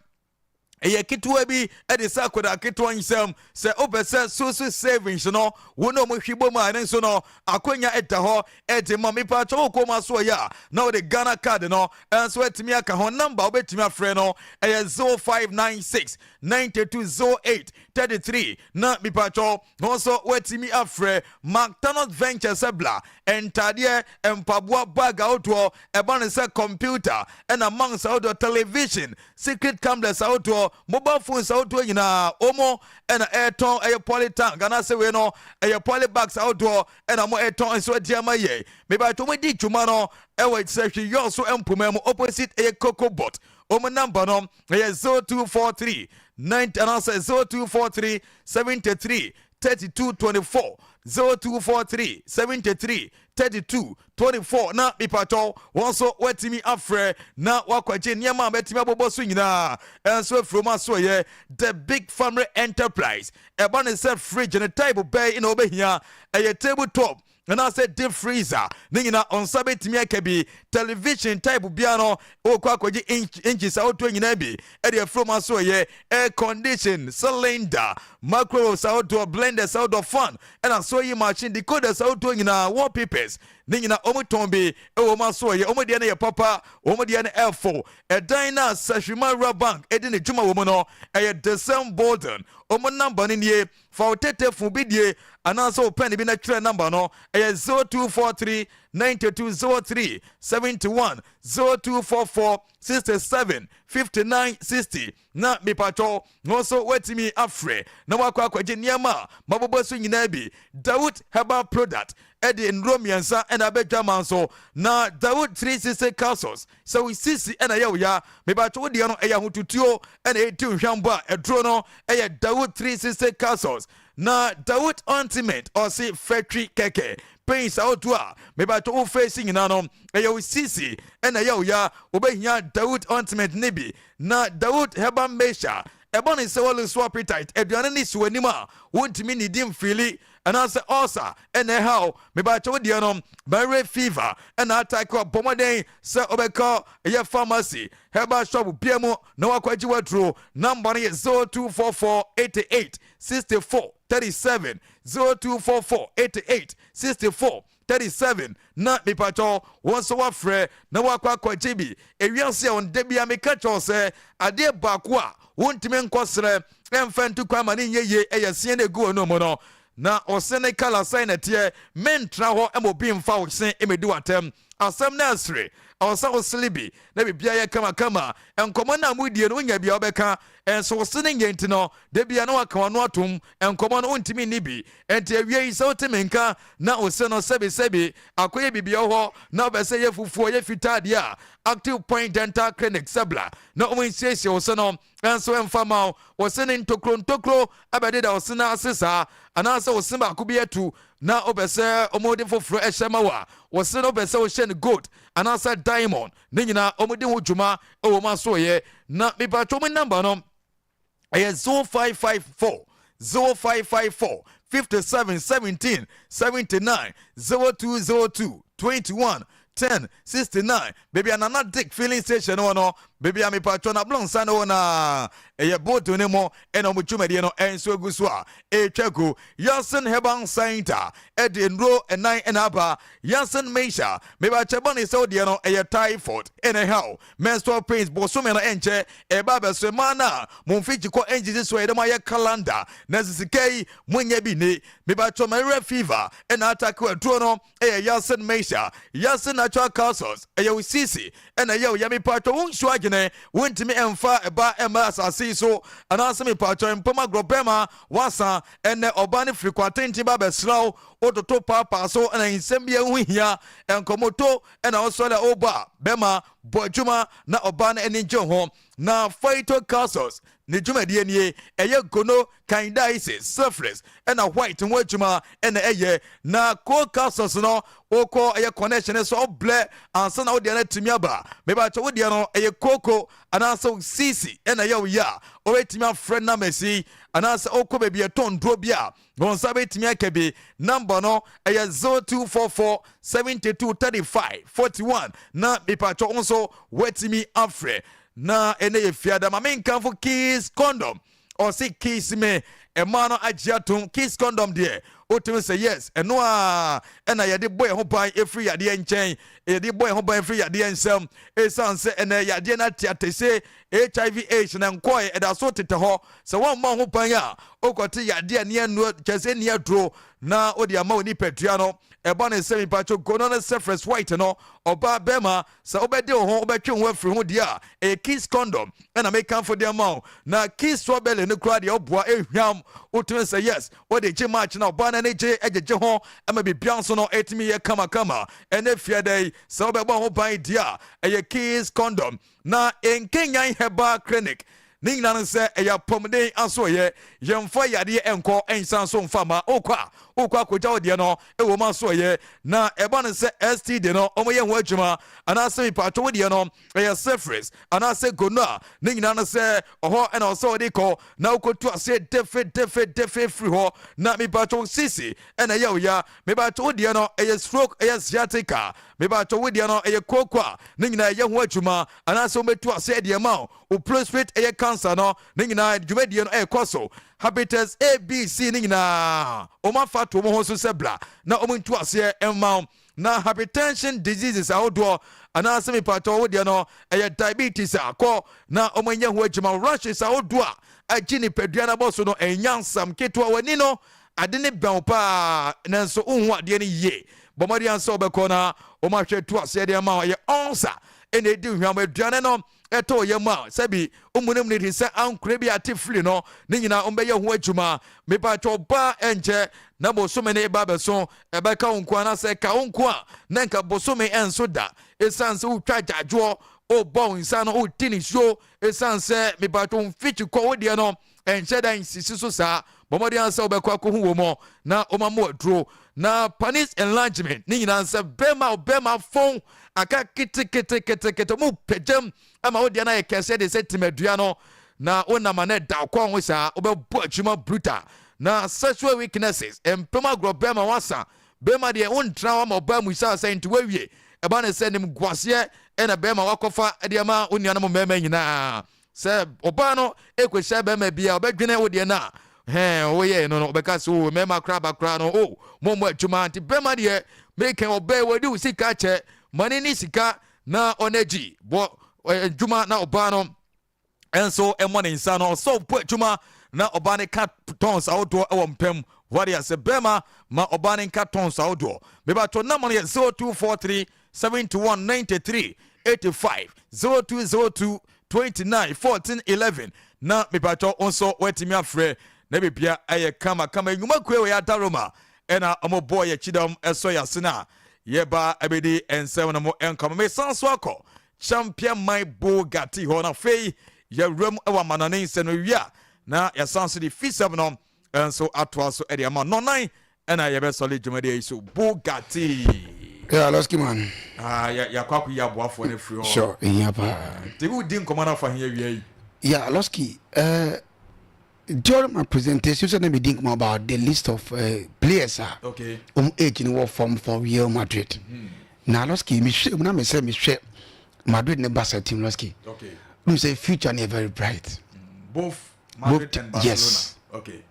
eye kitwa bi ede sa koda kitwa nsem se obese so savings no wono mo hwibo ma ne so no akonya eta ho ede ma me pa cho ko ma so ya na the Ghana card no enso etimi aka ho number obetimi afre no eye 0596 9208 33 na me pa cho also wetimi afre McDonald Venture Sebla entade empaboa bag outwo eba ne se computer and among auto television secret cameras outwo mobile phones outwo nyina omo and airton polytank and say we no polybags outdoor and amo airton so diama ye me ba to di dwuma no we say you so empomem opposite cocoa bot omo number no 0243 9 and answer 0243 73 32 24 0243 73 32 24 na mipato wonso wetimi afre na wakwaje niam betimi aboboso nyina enso from so ye the big family enterprise eba ne se fridge ne table bay in obehia a tabletop and I said deep freezer nina on sabetimi akabi television type biano o kwakwaje inches auto nyina bi e dey from so ye air condition cylinder macros outdoor blenders outdoor fan and I saw you machine decoders outdoor nyina wallpapers nina omutombi e o maso ye omode na ye papa omode na F4 e dina sashima bank e di ne dwuma wo mu no e December Bolden omo number ni ye for tete fu bidie ananso open bi na tire number no e 0243 9203 71 0244 67 59 60 na mipato also wetimi afre na wakwa kwaje niama maboboso nyina bi Dawood Herbal Product edi enromiansa and abedwa manso na Dawood 360 castles so we sisi and ya mipato wodi no eya hututuo and eti hwamba edro no eya Dawood 360 castles na Dawood Ultimate or say factory keke pains outdoor maybe to facing in ano eyo sisi ena ya obehia Dawood Ultimate nibi na Dawood Herbal Mesha ebon is all so appetite eduane ni so anima wontimi ni dim fili and answer also and how maybe to di ano bare fever and attack bomoden se obeka ye pharmacy herbal shop biamo na wakwaji wadro number is 0244 88 64 37 0244 88 64 37 na mipato wonso wafre na wakwa kwajibi ewiase on debia mekacho se ade bakwa wontime nkosre emfantu kwa mani yeye eyasie na egu ono mo no na osene kala sign etie mentra ho emobi mfa wo sen emedi watem asem na asre osa oslibi na bibia ye kama enkomo na mudie no nya bia obeka enso osene nyenti no de bia na waka wano atom enkomo no ontimi nibi enti awie yi so temenka na oseno sebi akoye bibia ho na obese ye fufuo ye fitade a Active Point Dental Clinic sabla na omunsiesi oseno enso emfama osene ntokro abede da osena asesa anasa osimba akubietu na obese omode foforo ehema wa osene obese o shen gold anasa diamond ne nyina omode ho dwuma o ma so ye na mipato mo number no 0554 0554 57 17 79 0202 21 10 69 baby anana dick filling station no baby ami patron na blon sa no na eye boto ne mo ena mo twumade no enso aguso a etwako Yasin Heban Center edi nro enan enaba Yasin Meisha me ba cheboni so de no eye typhoid anyhow menstrual pains bosome no enche e ba be so mana mo mfiji ko enjiji so e de ma ye calendar na sisikai munye bi ne me ba choma fever ena attack adro no eye Yasin Meisha Yasin natural causes eye usisi ena ye yami patro unhwa gene wontimi emfa eba ema asase so anase me patro mpoma grobema wasa ene obani frequenting ba besraw ototo papa so ena insembia huhia enkomoto ena osole oba bema bojuma na obana eni ho na phyto causes ni dwumadie nie eye gono candidiasis syphilis ena white nwajuma ena eye na co-causes no oko eye connection so ble ansa na wode na timi aba me ba cho wode no eye koko anasa sisi ena ye ya o wetimi afre na mesi anasa oko be bi etondro bia gonsa betimi akabe number no eye 0244 7235 41 na me pa cho onso wetimi afre na ene ye fiada ma menkan for kiss condom or say kiss me e mano agiaton kiss condom there otimi say yes eno a ena ye de boy ho ban efri yade enchen e de boy ho ban efri yade ensem e san say ene yade na tiatese HIV AIDS na nkoy e da so tete ho se won ma ho ban a okote yade ne anu chese ne adro na odi ama oni pedua no e ba ne semi pacho gono na surface white no oba bema se obede ho obetwe ho afri ho dia e kiss condom na make am for the amount na kiss strawberry ne kra dia oboa ehwam otimi say yes what dey match na oba na ne je ejeje ho ama bibia so no etimi ye kama ene fiadai se obeba ho ban dia e kiss condom na en Kenyan Herbal Clinic Ningna nse eya pomde aso ye yemfa yade enko ensan so mfama okwa koja ode no ewo ma so ye na eba nse STD no omo ye ho adwuma anase mi pato ode no eya syphilis anase gona ningna nse oho ena oso ode ko na okotu ase defe free ho na mi pato sisi ena ye oya mi pato ode no eya stroke eya sciatica mi pato ode no eya kokwa ningna ye ho adwuma anase ometu ase de ma o prostate eya cancer no ningina dwumadie no ekoso hepatitis A B C ningina o ma fa to mo ho so sebla na o muntu ase emma na hypertension diseases ahodo anase me pato wo de no diabetes akọ na o manya ho adwuma rushes ahodo a agini pedua na boso no enyansam keto wani no ade ne bɛn pa nanso unhu ade ne ye bomari anso obekọ na o ma hwe to ase de ma ye onsa ene di hwam aduane no eto ye ma sabi umunem ne dise ankure bi atifli no ne nyina ombeye ho adwuma me pa cho ba enche na bosome ne ba beso ebeka onko na se ka onko a na nka bosome enso da esanse utwa jajo o bon insano o tini show esanse me pa to mfichi ko wode no enche dan sisi so sa bomodi ansa obekọ ko hu mo na omamo adro na panis enlargement ne nyina ansa bema phone aka kete mu pejem ama wodi na yekese de setimadua no na wona na da kwon ho sa obebo achuma brutal na sexual weaknesses empema grobema wasa bema de wontra wa moba mu sa sent wawie eba ne se nim gwase ena bema wakofa de ma onia no mema nyina se oba no ekwehia bema bia obedwene wodi na oye no obeka so mema kra no o momo achuma anti bema de make obe wodi usika che mani ni sika na oneji bo juma na obano enso emone insano so po juma na obane ka tons outdoor e wompem waria se bema ma obane ka tons outdoor me ba to na man 0243 7193 85 0202 29 14 11 na me ba to onso wetimi afre na bibia aye kama nyuma kwe we adaroma ena omo boy ya chidam eso ya sina yeba abedi ensem na mo enkama me sanso akọ champion my Bugatti ho na fei ya ram ewa manane nseno wia na ya sanso di fisem no enso atwa so ede ama no nine ena yebe solid jumade iso Bugatti yeah loski man ya kwaku ya boafo ne free sure yeah pa te bu din komana fa hin wia yi yeah loski during my presentation, so let me think more about the list of players. Okay. Age in what form for Real Madrid. Now, Loski, me say me share Madrid ne basa team Loski. Okay. We say future near very bright. Both Madrid and Barcelona. Yes. Okay.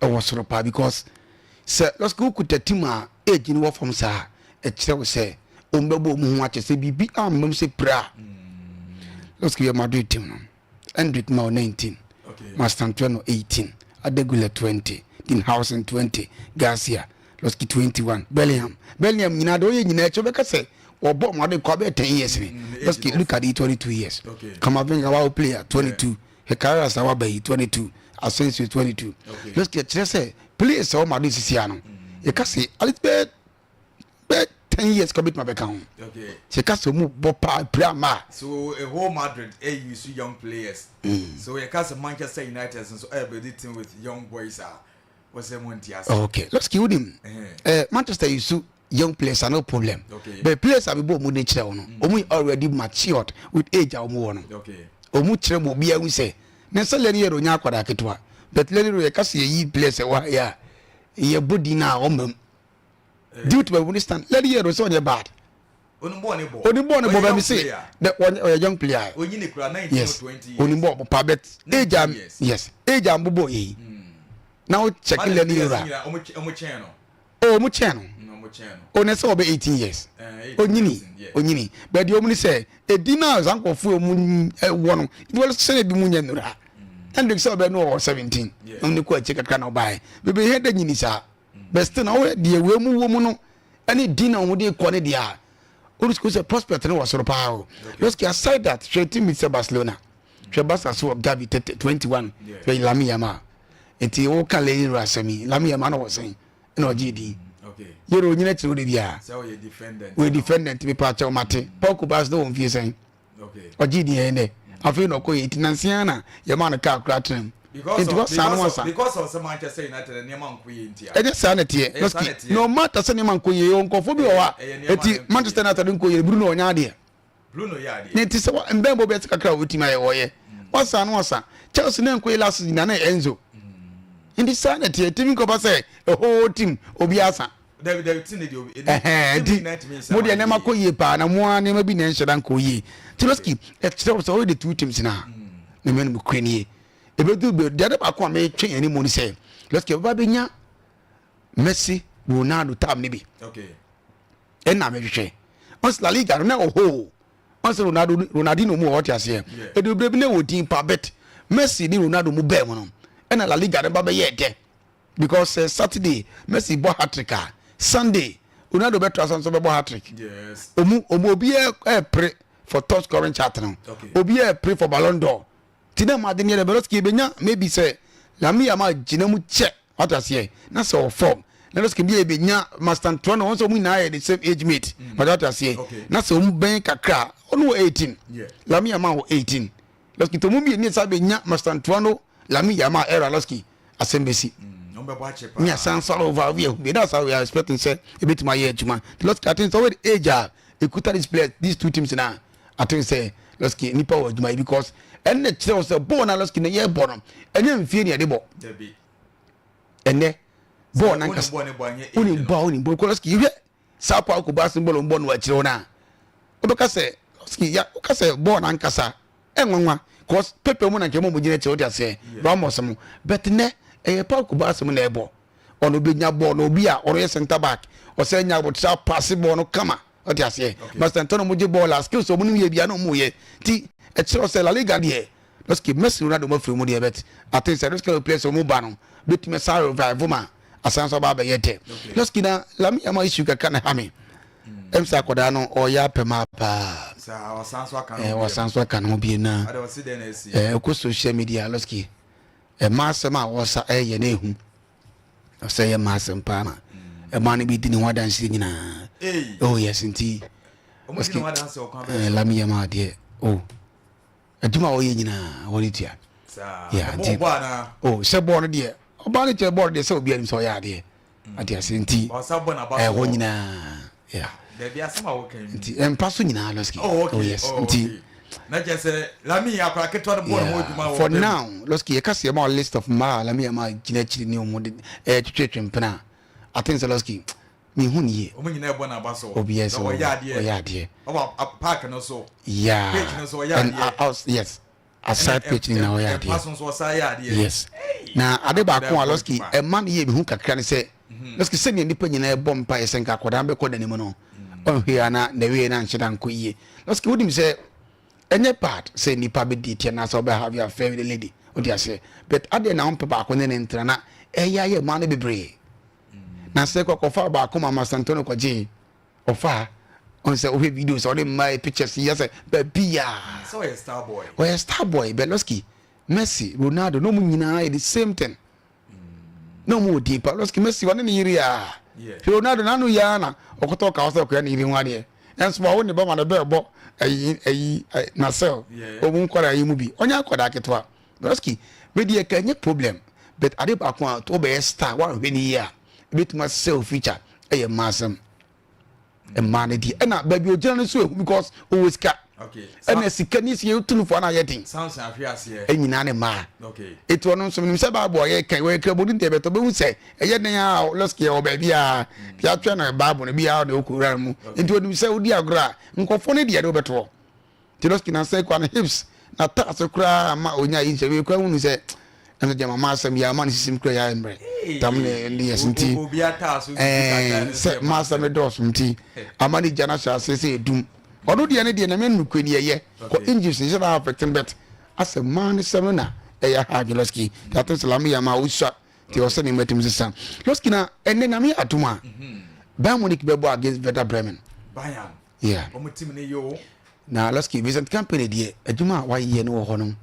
I was sort of because sir, let's go with the team age in what from sir. A child say, Umbebo Muache say be arm say pra. Let's give Madrid team. Hendrik Mao 19. Okay. Master Antonio 18. Adegula 20. Dinhausen 20. Garcia. Let's get 21. Bellingham, you know, do you know, say, or Bob Madrid Cobbett 10 years. Let's look at it 22 years. Okay. Come up our player 22. Hekara Sawabe 22. Asensio 22. Okay. Let's get just say, players all Madrid Siciano. You can say, a little bit 10 years commit my account. Okay. She can so move Bopa Prama. So a whole Madrid, use young players. So a cast of Manchester United and so every team with young boys are. Okay, let's kill him. Manchester is young players are no problem. Okay. But players are both money already matured with age or more. Okay. Omutre mo bia we say. Nessa leni yero nya kwada ketwa. But leni ro yeka se yi players wa ya. Ye body na omam. Due to we understand. Leni yero so on bad. Onimbo ne bo me say that one young player. Onyini kura 19 or 20 years. Onimbo pa bet age am yes. Age am bobo yi. Now check leni yero. Omu channel. Onese obe 18 years. Onyini. But the omni say e dina zanko fu omu wono. It was say bi munye nura. And the so be no 17. Omni ko check aka na buy. Be be head nyini sa. But still now the we mu wo mu no. Any dina omu de ko ne dia. Oru say prospect no was so pa. Let's get aside that straight team with Barcelona. Barca so Gavi 21. Be Lami Yama. Enti o kan le rasami. Lami Yama no was saying. No GD. Okay. Yero nyina tiri de bia. So we defendant. We defendant be pa cha mate. Paul Kubas do onfie sen. Okay. Oji di ene. Afi no ko yitinansia na ye ma no ka akra tren. Because of some Manchester United and Neman Queen. E just sanity. No matter say Neman ko ye on ko fo bi o wa. Eti Manchester United ko ye Bruno onya de. Bruno ya de. Ne ti se mbembo be tika kra wotima ye oye. Wasa no wasa. Chelsea na ko ye last na na Enzo. In the sanity team ko ba say a whole team obiasa. David Tindy Modi na ma ko ye pa na mo an ma bi na nhyedan ko ye Tiloski e tell so the two teams na na men mu kwani e be do be the ba ko ma twen ani mo ni say let's get ba benya Messi Ronaldo tam ni bi okay e na me hwehwe on La Liga na oho on se Ronaldinho mu what ya say e do be na wodin pa bet Messi ni Ronaldo mu be mo no e na La Liga na ba be ye de because Saturday Messi bo hat-trick Sunday Ronaldo better so be hat-trick yes omu obi pray for top scoring chart now obi pray for Ballon d'Or tina ma de ne Beloski benya maybe say Lami Yama gina mu che what I say na so form na Beloski bi benya Master Antonio also mu na the same age mate but what I say na so mu ben kakra onu 18 Lami Yama 18 Beloski to mu bi ni sa benya Master Antonio Lami Yama era Beloski asembesi yeah, sounds all over here. That's how we are expecting. Say a bit my age, man. Let's get into already age. Ekuta this place, these two teams now. I think say let's get nipa was my because and the was a born and let's get the year born. And then fear near the ball. And then born and only born because you Sapa Kubasin ball on born what you know. Because say ya say born and kasa. And one cause paper moon and Jamo Mujina say Ramos but ne. Paul Kubas mu na ebo ono be nya ball no bi a oro ye center back o say nya bo tsa pass ball no kama o ti ase Master Antonio mu je ball skills so mu ni ye bia no mu ye ti e chiro say La Liga de let's keep Messi Ronaldo mo free mu de bet I think say let's play so mu ba no bet me say revive ma asan so ba be ye te let's keep na Lami Yama issue ka na ha me emsa koda no o ya pema pa sa o sanso aka no bi na ko social media let's keep a massama was a yenehu. I say a mass and palma. A man be didn't want to see na. Oh, yes, indeed. Lami Yama, dear. Oh, a Duma Oyina, what it ya? Yeah, oh, so born dear. Oh, Bonnet your board, so be so ya, dear. I dear, indeed. Or someone about a wonina. Yeah, there be a small and passing in Alaska. Oh, yes, indeed. Not just Lami for now, Loski, I can see a more list of Lami Yama, Ginetti, new modern church and Pena. I think Zaloski, me who ye. Oh, yes, oh, yeah, dear. About a park and also. Yeah, yes. aside pitch ni na o ya de yes na ade ba ko aloski e man ye bi hu kakra ne se loski se ni nipa nyina e bom pa ye senka koda be koda ni mu no on hia na na we na nchida nko ye loski wodim se enye part se nipa be di tie na so be have your fair lady odi ase but ade na on pa ba ko ne ntra na e ya ye man be bre na se ko fa ba ko mama santono ko je ofa on say o videos or my pictures yes be bia so a star boy Beloski Messi Ronaldo no mu nyina the same thing no mu di Beloski Messi one ni yiri ya Ronaldo na no ya na okoto ka so ko na yiri ho ade enso ba woni ba ma na be bo ayi na sell o mu nkora yi mu bi onya akoda ketwa Beloski we di e ka nye problem but ade ba ko to be star one we ni ya betuma sell feature e masem a man di na baby o so because always cat okay and a sikanis you tunu for na yedin sounds afiase enyina ne ma okay it wono so nim se ba boy e kan we krabu din de beto be hu se eye den a loski o baby a bia twa na bible ne bia de okura mu enti wonim se odi agora nkofo ne de beto ti loski na se kwa na hips na ta so kura ma onya yi se we kwa hu se na de mama asem ya man sisim kura ya embre tam ne yesinti obi ata so se master me dos mti amani jana sha se edum odo de ne de na me nukweni ye ko injins ni na affecting bet as a man semina e ya ha Loski that is lamu ya ma usha ti o se ni metim sisa Loski na enne na me atuma Bayern Munich bebo against Werder Bremen Bayern yeah o mutim ne yo na Loski Vincent Company de aduma wa ye no ho no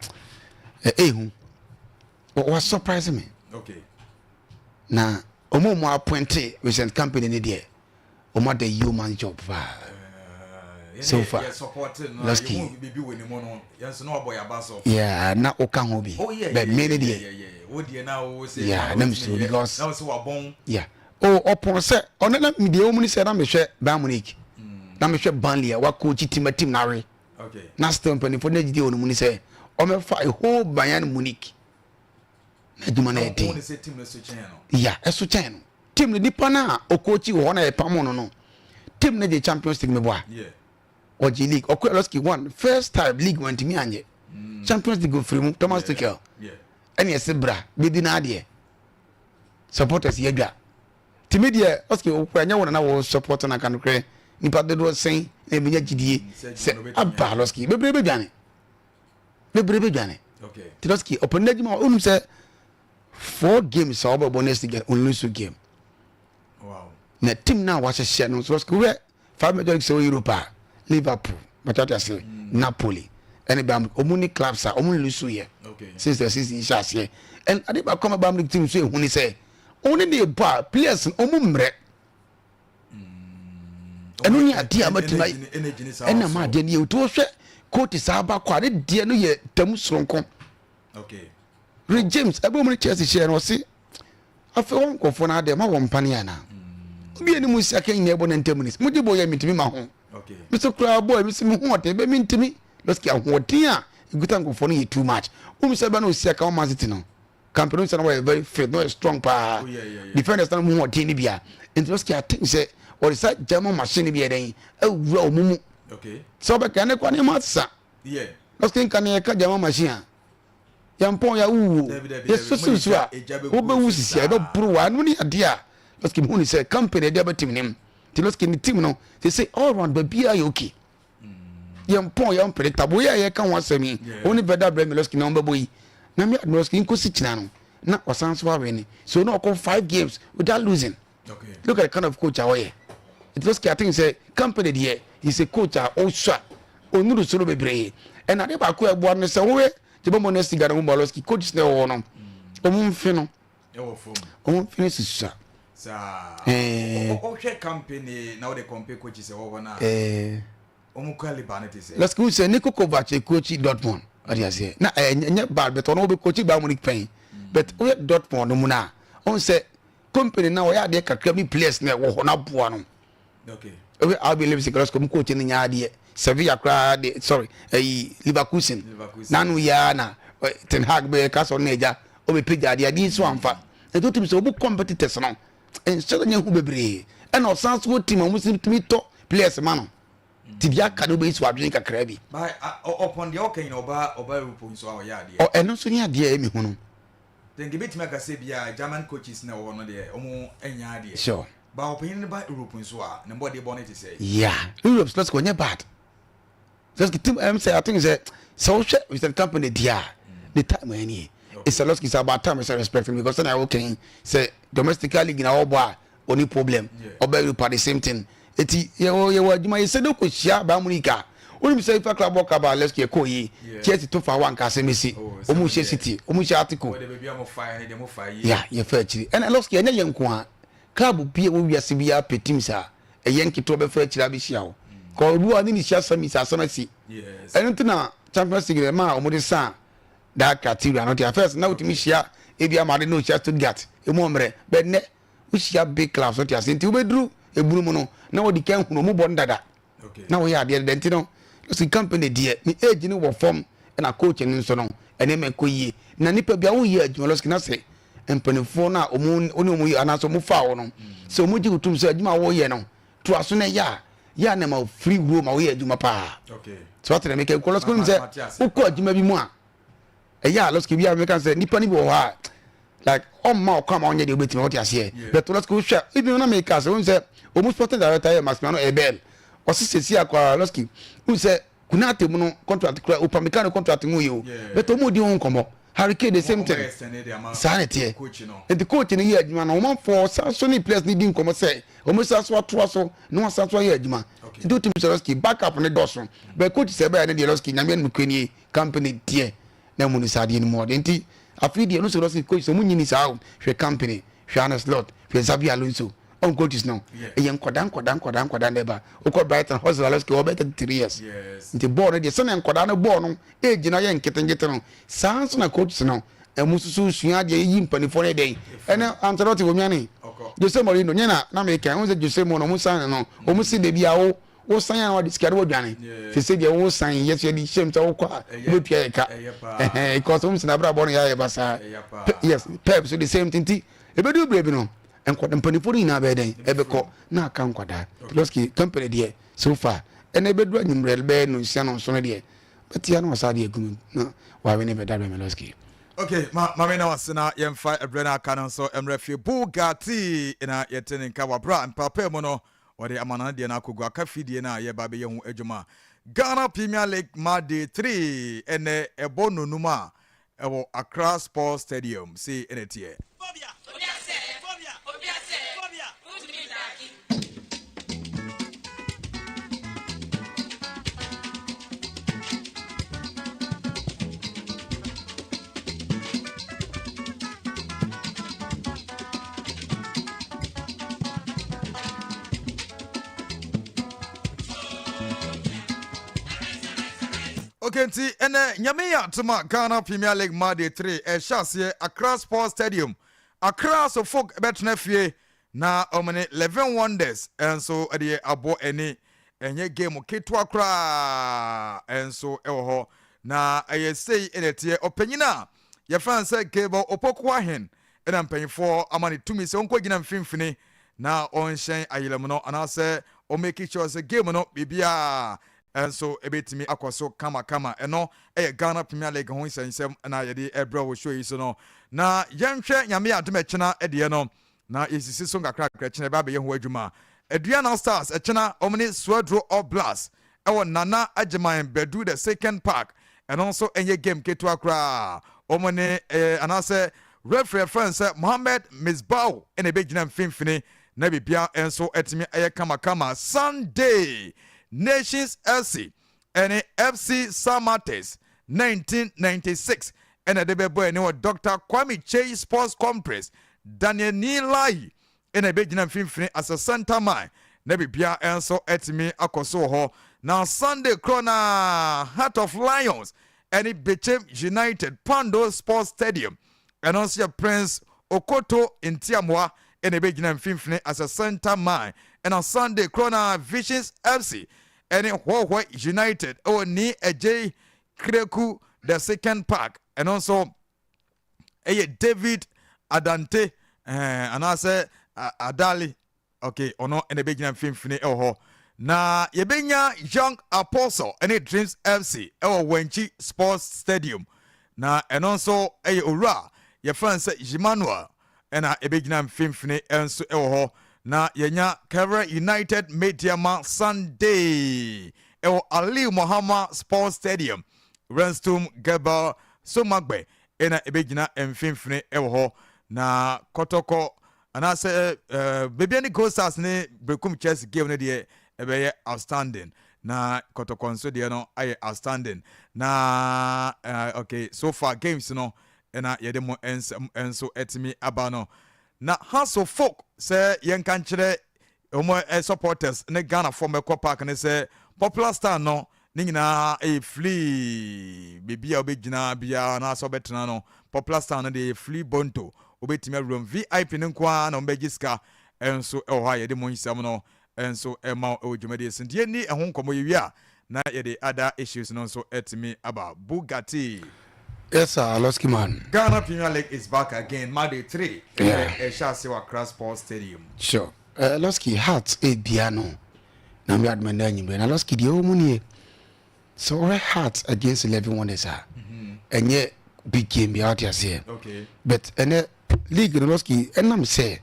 hu was surprising me okay na omo appointed Vincent Company ni de omo the human job so far Loski bibi we ni mo no yenso no boy abaso yeah na o kan ho bi but me ne de wo de na wo say yeah na so because na wo say wa bon yeah oh upon say on na me de o mu ni say na me hwe Bayern Munich na me hwe Burnley wa coach team na re okay na still penny for na jide o mu ni say o me fa a whole Bayern Munich na duma na e o ni say team na so chen no yeah e so chen no team ni nipa na o coach wo na e pam no team na the Champions League me boa yeah Oji League Loski won first time league went to me anye Champions League go free Thomas Tuchel yeah any esebra be di na ade supporters yedwa timi de Loski okwanya wona na wo support na kan kre nipa de do sen na binya gidie se aba Loski bebrebe dwane okay Loski open najima onum se 4 games obo bonus to get only so game wow na team na wa hye no Loski we 5 major league Europa Liverpool, but I say Napoli, and the Omuni clubs are only lose here. Okay. Since the season is here, and I did come about the team say when he say only the bar players Omumre. And only a dear but tonight, and a man did you to say court is about quite dear no ye Temusronko. Okay. Read James, a woman Chelsea share or see. I feel one go for now, them one paniana. Be any music in your 10 minutes. Would you boy me to be my home? Okay. Mr. Crowd boy, Mr. Muhote, be mean to me. Let's get what dear. You go for you too much. Sabano Siaka Mazitino. Campaigns are very fit, no strong power. Defenders don't move what Tinibia. And let's get things say, or is that German machine be a day? Oh, row mumu. Okay. So back and a matza. Yeah. Let's think can a German machine. Yampon ya yes, so Oba was here, no brew, and only a dear. Let's give money say company, they have him. Let's get the team no. They say all round, but be okay. Yampon, young predictable. Yeah, can once me. Only better blame Loski number boy. Na me no skin ko sichina na wasanso awene so no come 5 games without losing. Okay. Look at the kind of coach away. It was I think say company there he's a coach also onuru solo bebre and ade ba ko ebo no say we je bo no siga na Loski coach na wo no omumfe no e wo fom omumfe sisa sa o hwe company na wo de compare coach say wo na omukali banete say Loski we say Niko Kovac coach Dortmund. I say na bad but on be coach Bayern Munich pain but we Dortmund no na on say company na we ade kakra bi players na wo na boa no okay we I believe say come coach ni nya ade Sevilla kra de sorry Leverkusen na no ya na Ten Hag be ka so na eja o be page ade ade so amfa e to team so obu competitors no en so nya hu bebre e na osan so team o muslim timi to players ma no tibia ka no be so adwen kakra bi by upon the okay oba report so our yard o eno so ni ade emi hu no then give it me ka say bia German coaches na wo no de omo enya ade sure but opinion by Europe so na body bonnet is say yeah Europe let's go nya bad just get him say I think say so with the company dia the time any it's a lot is about time is respecting because then I okay say domestically in our boy only problem oba Europe the same thing eti ye adwuma ye sedo ko hia ba munika oni say fa club work about let's get ko yi chesi to fa wan ka se mesi omu hye city omu hye article yeah ye fa chiri and let's get enya yenko a club bia wo wiase bia petim sa eyenki to be fa chira bi hia o ko du ani ni hia sami sa samasi yes eno tina Champions League ma omu de sa that criteria no the first now to me hia e bia ma de no hia Stuttgart e mo mre be ne wo hia big clubs so ti asenti wo bedru eburu mu no na wo di kan hunu mu bon dada okay na wo ya de denti no so company de ni age ni wo form na coach ni so no ene me koyie na nipa bia wo ye adwuma lo skina se empanifo na omu yi anaso mu fa wo no so mu ji utum so adwuma wo ye no to aso na ya na ma free room ma wo ye adwuma pa okay so atre me ke ko lo skina se wo ko adwuma bi mu a ya lo skina bia me kan se nipa ni bo ha like ma come on the obeti what you say but let's go share even na make us say almost sporting director Masmiano Ebel osisi akwa loski who say kunate mu no contract kra upamika contract mu yo but omo di won komo Hurricane the same thing sanity the coach ni ye adwuma na o for so ni players ni di komo say omo sa so ato so no sa so ye adwuma do team loski backup ne doso but coach say ba ne de loski nyame no kwani company tie na mu ni sade ni mo denti afidi no so coach so munyini sa hwe company hwe ana slot hwe Zabi Alonso on coaches now e nkoda neba ukọ Brighton Hotspur ke obeta 3 years nti ball de so na nkoda na ball no e gina ye nketengete no sanso na coaches no e mususu sua de yi mpanifo ne den ene Ancelotti wo miane Jose Mourinho nyana na me kan wo Jose Mourinho no musan no o musi de bia wo san ya no de skare wo dwane se de wo san yes ye di shem ta wo kwa wo pia ka because wo na bra ball ya ye basa yes Pep so the same thing ti e be do brave no enkwada mpanifo ni na be den e be ko na aka nkwada loski company de so far ene be do anyumrel be no sia no so ne de betia no sa de agum na wa we ne be da be loski okay ma me na wasena yemfa ebrena aka no so emrefie Bugatti na yetene nka wabra mpapa mu no ode amana de na akogwa ka fidie na ye ba be ye hu adwuma Ghana Premier League Monday 3 ene ebo nonuma ewo Accra Sports Stadium see enetie okay, ene nyame ya tuma Ghana Premier League Monday 3 shasiye Accra Sports Stadium. Accra so folk betna fie na omene 11 wonders and so ade abo ene enye game ketwa kra and so ewo na ayesei enetie opanyina ye fan say gable opokwa hen ena mpanyfo amane tumi se onko gina mfimfini na onhyen ayelem no anase o make sure say game no bibia and so ebetimi akwaso kama eno Ghana Premier League ho nsensem na yede ebra wo show yi so no na yenhwe nyame adom echena ede no na yesisi so ngakra kra ba be ye ho adwuma Aduana Stars echena omni Swadro of Blast ewo Nana Agyeman Bedu the second park and also enye game ketu akra omni anase referee France Mohammed Misbah ene begina mfimfini na bibia enso etimi kama Sunday Nations FC and FC Samates 1996 and a debe boy no Dr. Kwame Chase Sports Complex Daniel Nilai and a begina fimfini as a center man nebi bia enso etimi akoso ho now Sunday Krona Heart of Lions and BECHEM United Pando Sports Stadium and also Prince Okoto in Tiamwa and a begina fimfini as a center man and on Sunday Krona Visions FC and Huawei United ni AJ Kreku the second park and also David Adante and I say Adali okay ono and the beginning fimfini na yebenya Young Apostle ene Dreams FC ewo Wenchi Sports Stadium na eno nso eye owura ye France Emmanuel ena ebegina mfimfini enso ewo ho na yenya Kevra United Mediama Sunday ewo Ali Muhammad Sports Stadium Renstum Geba Somagbe ena ebegina mfimfini ewo ho na Kotoko anase baby any Ghost Stars ne Bekum Chelsea game ne de ebeye outstanding na Kotoko nso de no aye outstanding na okay so far games no na yede mo enso etimi aba no na House of Folk say yen kan kire omo supporters ne Ghana for Meko Park ne say Popular Star no ni nyina flee bibia obegina bia na so betena no Popular Star no de flee bonto obetimi room VIP ne kwa na ombegiska enso ha yede mo nsam no enso ema ojumade sindie ni ehon komo yewia na yede other issues no so etimi aba Bugatti. Yes, sir, Aloski man. Ghana Premier League is back again, Monday 3. Yeah. Shall Accra Sports Stadium. Sure. Aloski Hearts piano. Na me admenda nyimbe. Na Aloski di omuni. So we Hearts against 11 Wonders are. Enye big game out here. Okay. But ene league no Aloski enam say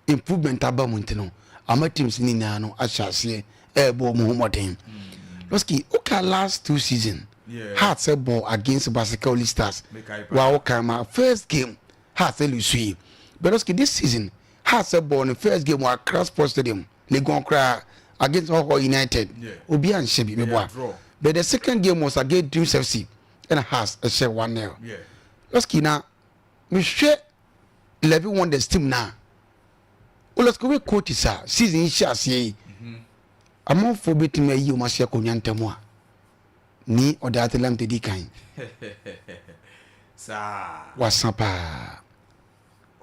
improvement aba muntino. Ama teams ni na no ashase bo mo modern. Aloski okay last 2 seasons. Yeah. Hearts a ball against Basically Stars. Wow, Kama first game Hearts a lose. But this season Hearts a ball in the first game was Accra Sports Stadium. They gon' cry against All United. Yeah. Obi and Shebi draw. But the second game was against Dreams FC and Hearts a share 1-0. Yeah. Loski now we share 11 Wonders team now. Let's go with coach sir. Season share say. Among for beating me you must share kunyante moi. Ni odatelam te di kan sa wasapa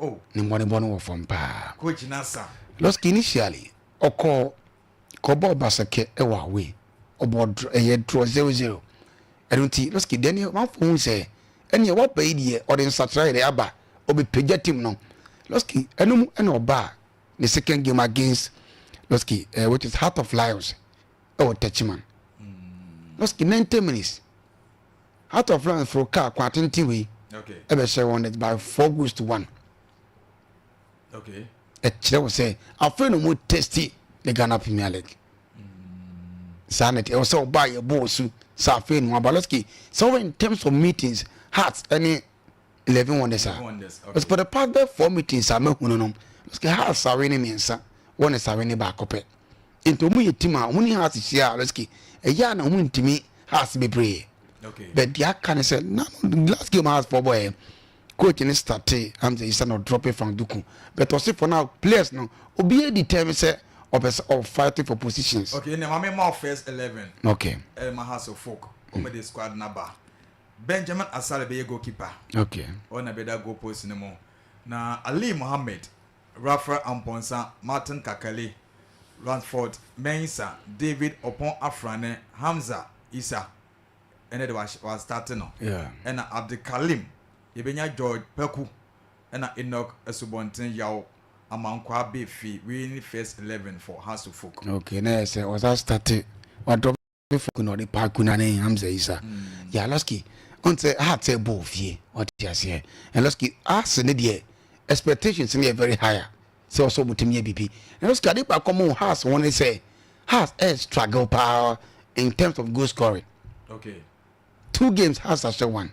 oh ni mbone wo from pa coach nasa lost initially oko kobo basake e wa we obo draw 0-0 erunti lost Daniel man fo say ene wa ba idie odin satray de aba obi peja team no lost enum ene oba the second game against lost which is Heart of Lions Techiman. Lost 90 minutes. Out of run for car quantity way. Okay. Ever share one by 4-1. Okay. A child say, our friend would testy the Ghana Premier League. Sanity also buy a boss, Safin Wabaloski. So in terms of meetings, Hearts any 11 Wonders are. But for the past 4 meetings, I'm not going to know. Hearts are winning means one is winning back up. Into me, Tima, when he has to share, let's get. A yarn and win to me has to be brave. Okay. But the can say, no, the last game has for boy. Coach in started, and they not dropping from Duku. But also for now, players no, be determined of fighting for positions. Okay, now I'm more first 11. Okay. My House of Folk, the squad number. Benjamin Asale be goalkeeper. Okay. On a better goal post no more. Now Ali Mohammed, Rafa Amponsa, Martin Kakali. Ransford, Mensa, David Opon Afrane, Hamza, Isa, and it was starting on. Yeah. And Abdul Kalim, Ibenya George Peku, and Enoch Esubontin Yao, among Kwabi fee, winning first 11 for House of Folk. Okay, next was I started. What drop before no the Parkuna name Hamza Isa. Yeah, Lasky. On say I had to both ye, what you say. And Lasky ask an idiot. Expectations in very higher. So also with me BP. And those Kadipa common has when they say has a struggle power in terms of goal scoring. Okay. 2 games has such a one.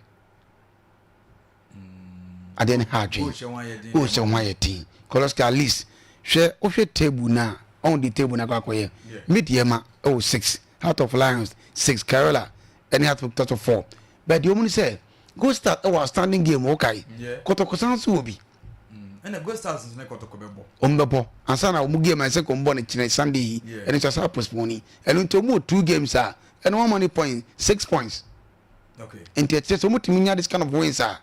I didn't have dream. Who shall my team? Coloska at least share of your table now on the table na kwaye. Mid Yema 6. Heart of Lions 6. Carola and Heart of Total 4. But the woman say go start our standing game okay. Kotoko Sans will be. And the Ghost Stars is not Kotoko Bebo. Ombebo. And sana umugie my second born Sunday and it's a postponing. And into more 2 games are and 1 money point 6 points. Okay. And it's just so this kind of wins are.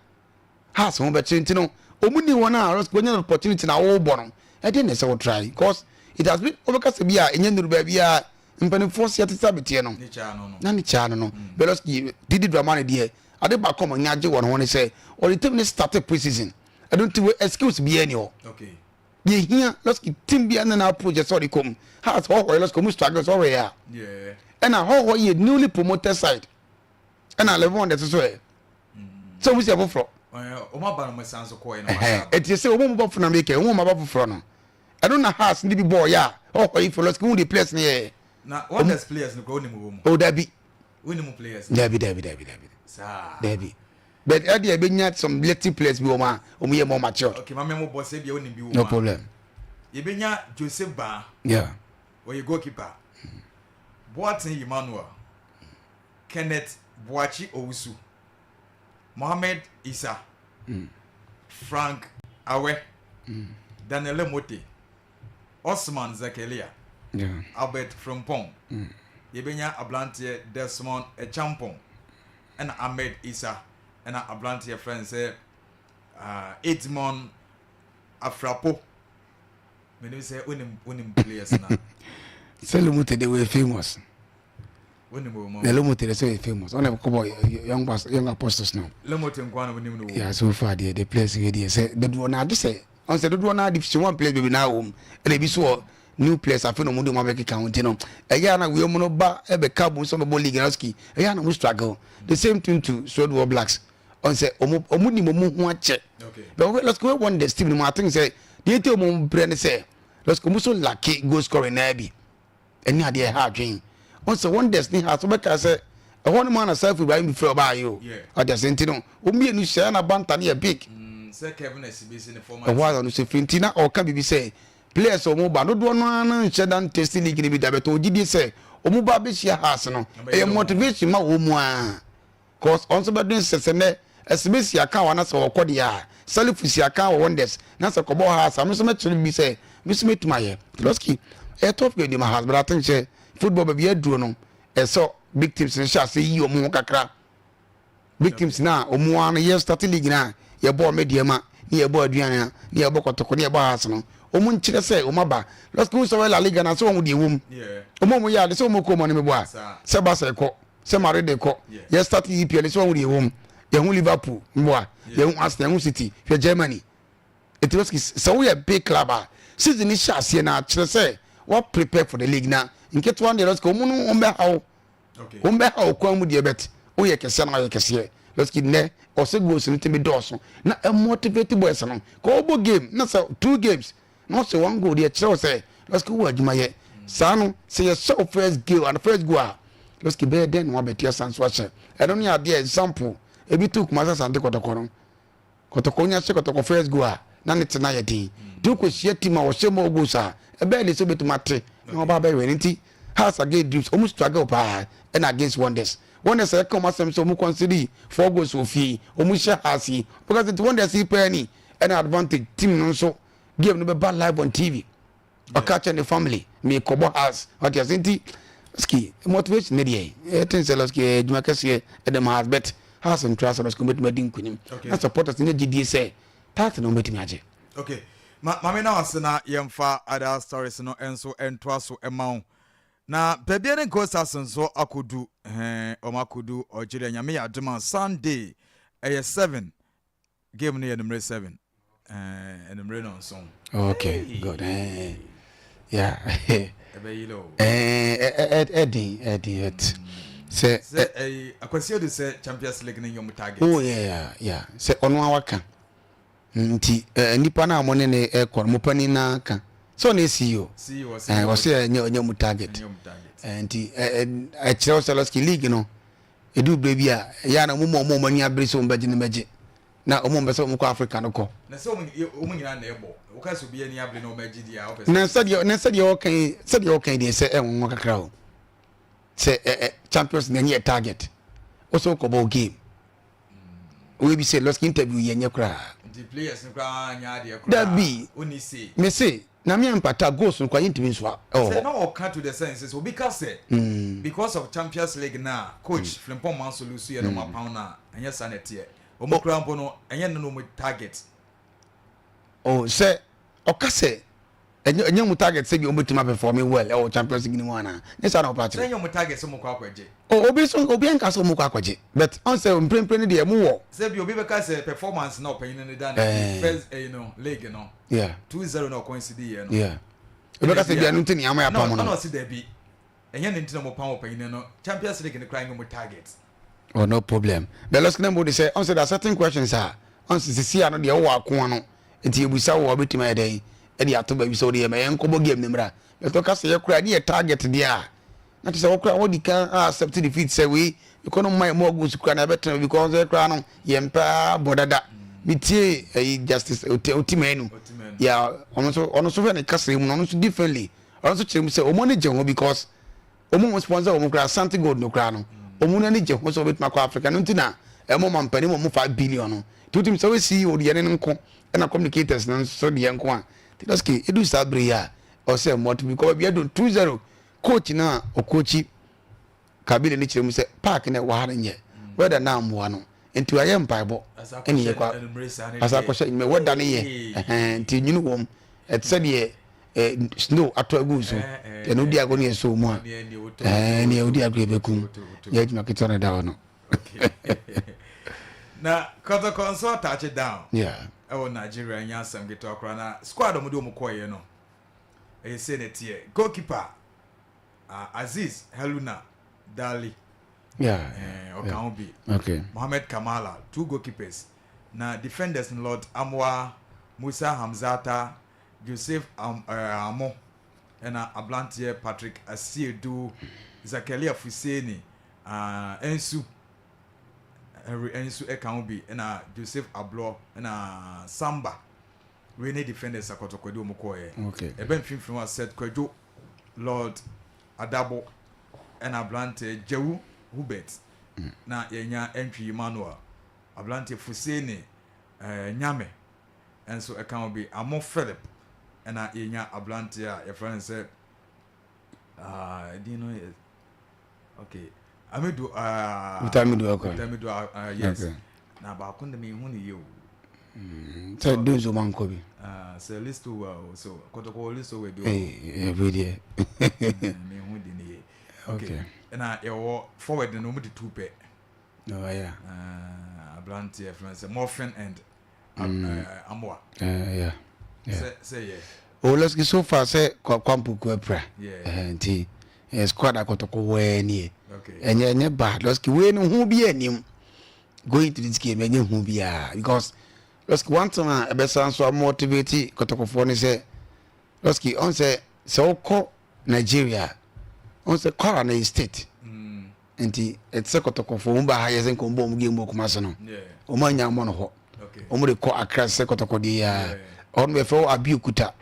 Has home but you know omuni one hour when an opportunity na all born. I didn't say try because it has been overcast be a in baby in force yet sabitiano. Nani channel no. Beloski did drama dear. I did back come and yaji one say or the team started preseason. I don't think excuse be any. Okay. ye here let's team bi na approach sorry come has ho let's come struggle so yeah and how ye newly promoted side and I level on that so so we say abofro o ma ba no masanso ko e no it is say o mo bofro na make e o ma ba bofro no I don't know has ni bi boy ya how if let's go the place na na what the players no go ni mo o da bi we ni mo players David sa David but I dey be nyat some little players bi o ma ye more mature okay ma me mo boss e bi o ni bi o no problem ye be nya Joseph Ba yeah or you goalkeeper Boateng Emmanuel Kenneth Boachi Owusu Mohamed Issa Frank Awe Daniel Mote Osman Zakaria Albert Frimpong Yebenya Ablantie Desmond Echampong and Ahmed Issa and Ablantie friend say Edmond Afrapo me say unim players na Selumuti they were famous unim Selumuti they say famous on come young apostles now Lemote nkwana unim no yeah so far the players here say the do na do say on say do na division 1 players be na home and be so new players afi no mo do ma be count no eya na we mo no ba e be cabo so be league naski eya na mo struggle the same thing to Sword Blacks on say omu ni mo ho ache okay but let's go one the Steve no I think say the ete mo brand say let's go so lucky goal scoring na bi eni ade ha adwen on say one destiny has be ka say e one man aside for Ibrahim before ba yo ade senti no o mi enu share na banta na big say Kevin SBC in the format e wa no say fintina o ka bibi say players o mo ba no do no na nche dan test league ni bi da beto ogidi say o mo ba be share house no e motivation ma wo mu a cause on so be doing sesene SBC aka wa na so okode ya Salifusi aka wa wonders na so kobo house am so metru bi say mi so metuma ye Trotsky e top game ma house but I think say football be aduro no e so big teams in sha say yi o mo kakra big teams na o mo an ye start league na ye ball media ma ni ye ball aduan ni ye ball kotoko ni ye ball house no o mo nchire say o maba let's go so La Liga na so o mo de wom o mo ya de so o mo ko mo ni me bo a se ba se ko se mare de ko ye start EPL so o mo de wom ye hu Liverpool mbo a ye hu Arsenal ye hu City ye Germany it was so we a big club season is shase na kire say what prepare for the league na nke to one dey let's go mo no o me how okay o me how kwa mu de bet o ye kese na ye kese let's get ne o se goals ni timi doso na a motivate boys no ko obo game na say 2 games not say one goal dey kire say let's go adwuma ye sanu say your so first goal and first goal let's get better than one better sans watch I don't need the example e bi took masa sante kotoko no kotoko nya se kotoko first goal na ne tena ye din du ko hie team a wo hye mo goals a e be le so betumate na oba be we nti has against dreams almost struggle pa and against wonders wonders e come asem so mu consider 4 goals of fee omu hye hasi because it wonders e penny and advantage team no so game no be bad live on TV or catch in the family me kobo house what you think ski motivation ne dey e tin se loski duma kase e dem has bet has and trust us commit medin kunim na supporters ne gidi say that no betimi age okay mame na wasena yemfa other stories no enso entwa so emawo na bebia ne ghosts nso akodu omakodu ojire nyame ya dema Sunday 7 game no number 7 number no so okay good yeah ebeyilo Eddie say akwasi do say Champions League ne yom target oh yeah say ono awaka nti nipa na amone ne ekor mopani na ka so na CEO o say nyam target nti kire Saloski league no edu brebi a ya na mo mani abere so mbaje ne meje na omo mbese omo ko Africa no ko na so omo nyina na ebo o ka so bi ani abere no meje dia o na said you okay dey say enwo kakra o say champions na nye target also ko ball game we be say let's interview yenye kra the players nkra nya de kra that be oni say me say na me ampata goals nkwa yintimi so say no come to the senses we because say because of Champions League na coach Frimpong man so lusu ye no ma pound na anya sanete o mo kra mpo no anya no mo target oh say okase enye mu target say bi obetima performing well or Champions League ni mu ana yes ana opatri say mu target so mu kwa akwaje obi enka so mu kwa akwaje but on say mprempre ni de mu wo say bi obi be ka say performance na opanyin ni dan first league no yeah 2-0 na coincide here no yeah obi ka say bi anu ntini ama ya pam no no see there bi enye ne ntini mo pam opanyin no Champions League ni crying mu target oh no problem but let's remember they say on say there are certain questions on say see ano de wo akon no enti ebusa wo obetima ya den e de ato ba bi so de me enkobo game ni mra but to ka say kura ni target dia na to say wo kura wo di kan accept defeat say we because no my more go kura na better because they kura no yempa bodada mitie justice otimenu ya ono so fe na kasa mu no so differently ono so chere mu say omo ne je ho because omo sponsor omo kura ASANTE gold no kura no omo na ne je ho so betima kwa Africa no ntina emo mampani mo 5 billion no tutim so we see o de ne nko na communicators no so de nko a tilaski edu sabre ya o say mot because we do 2-0 coach na o coach kabile ni chere mu say park na wa ha nye whether na amwa no enti aye mpaibo eni ye kwa asa ko me weda ne ye enti nyunu wom et said ye snow ato agu so ye no di ago ne so mu a ne odi ago bekum ye tuma kitona da no na KOTOKO so touch down yeah Nigeria nya asem geto akra na squad omo de omo koye no e say ne tie goalkeeper Aziz Heluna Dali okay Mohamed Kamala 2 goalkeepers na defenders in Lord Amwa Musa Hamzata Joseph Amo na Ablantier Patrick Asiedu Zakaria Fuseni Ensu Ekambi na Joseph Ablo na Samba we need defenders akotokodi omukoye okay eben finfin wa set Kwadwo Lord Adabo na Ablante Jewu Hubert na yenya entry Emmanuel Ablante Fuseni Nyame enso Ekambi Amo Philip na yenya Ablante a your friend say do you know okay Amidu yes okay. Na ba kunde me hu ni yo so dozo manko bi so list to so KOTOKO list we do every day me hu di ni okay na e forward no mu di 2 pe no yeah Ablante friends Morphin and Amwa yeah say yeah oh let's get so far say kwampu ku pra yeah nti squad KOTOKO we ni okay enye bad let's get we no hu bi anim going to this game enye hu bi because let's get one time e be so motivate KOTOKO for ni say let's get on say so ko Nigeria on say kwara na state nti it's KOTOKO for umba haye zen ko mbo mu game ko maso no o manya mo no ho okay o mo de ko Accra say KOTOKO di ya on be for Abiokuta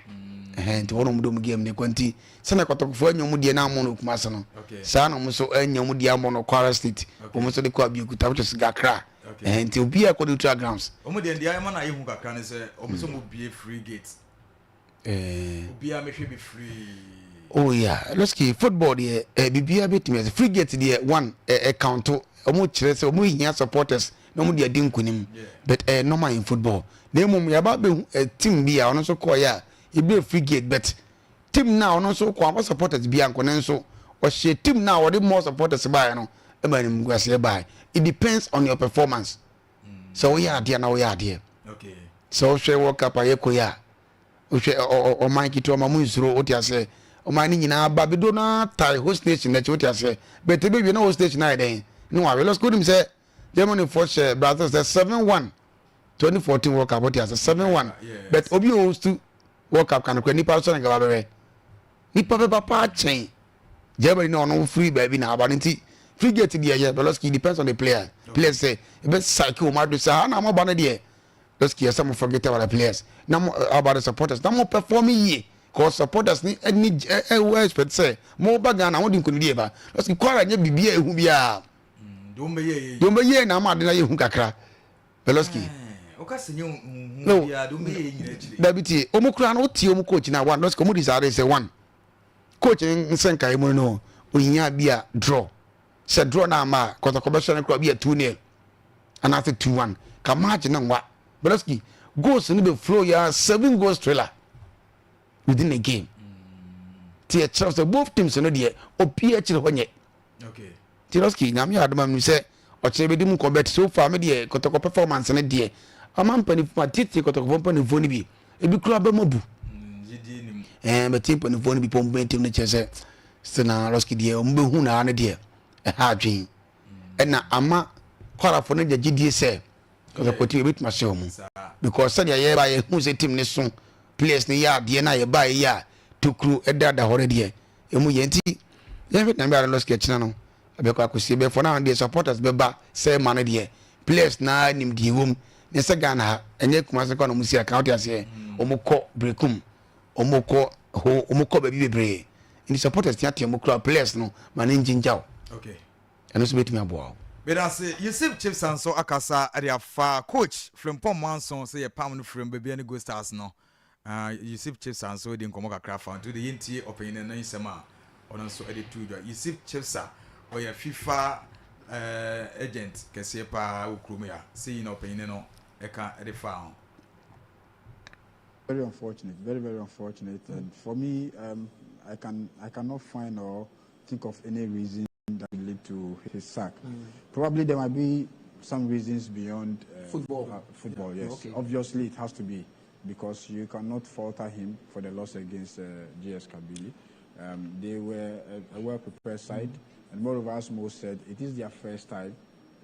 nti wono mu do mu game ne kwanti sana KOTOKO for anyo mu de na mo no ko maso no sa na mo so anyo mu de amo no Kwara state o mo so de ko Abiokuta which is Accra nti obi a ko de to grounds o mo de ndia ma na yehu kakra ne say o mo so mo bie free gate obi a me hwe be free oh yeah let's keep football there bibia betime free gate there one account omo kire say omo hia supporters no mo de adin kunim but normal in football na mum ya ba be team bia ono so call ya e be free gate but team now ono so call am supporters bia nkonen so o she team now o de more supporters buy no e ba nim gwase buy it depends on your performance so we are there now we are there okay so she work up ayeko ya o she o Mike to mamu zero o tia say o mani nyina ba bedo na tie host nation na choti ase but be na host nation na den no wa let's go him say Germany for share brothers 7-1 2014 World Cup what ase 7-1 but obi host World Cup kan ko nipa so na ga ba nipa be papa chen Germany no free baby na aba nti free get there yeah but let's depends on the player players say be cycle ma do say na mo ba na there let's some forget about the players now about the supporters now performing here cause supporters ni expect say mo baga na won din kunidi ba let's kwara nya bibia ehu bia dombe ye na ma de na yehu kakra Veloski o ka senye hu bia dombe ye nyina chire dabiti omukura na oti omukoach na one let's come desire say one coach nsenka emu no onya bia draw say draw na ma KOTOKO be so na bia 2-0 and after 2-1 ka match na nwa Veloski goals ni be flow ya 7 goals trailer within a game. Tia Charles, both teams no dear, or PH Honye. Okay. Tiroski, Namia Adman say, or Chebedim combat so far, media, Kotoko performance and a dear. A man penny for Titi Kotoko penny Vonibi, a big club mobu. And a tip on the Vonibi Pombentum nature said, Stena Roski dear, Umbuhuna and a dear, a hard dream. And now Ama, Quara for Naja GD say, because I put you with my show. Because Sunday, yeah, by who's a team this song, place the yard, the na by ya. To crew a dad already. Emu yenti. Yemi na mbara lost kitchen no. Abeko akusi be for now the supporters be ba say man dey. Players na nim di wom. Ne se Ghana enye kumase kwa no musi account ase. Omukọ brekum. Omukọ baby bebre. In the supporters tiate omukọ players no man njinjaw. Okay. Eno so betimi abo. But I say Yusuf Chiefs and so akasa area fa coach from Pomanson say a pound from baby and go stars no. Yusuf Chiefs and so didn't come craft to the NTA opinion and sema on also edit to Yusuf Chiefs or your FIFA agent Kesepa Ukrumia seeing opinion no eka edit found. Very unfortunate, very unfortunate, and for me, I cannot find or think of any reason that will lead to his sack. Probably there might be some reasons beyond football. Yes, okay. Obviously it has to be. Because you cannot falter him for the loss against GS Kabylie. They were a well-prepared side, and moreover, as Mo said, it is their first time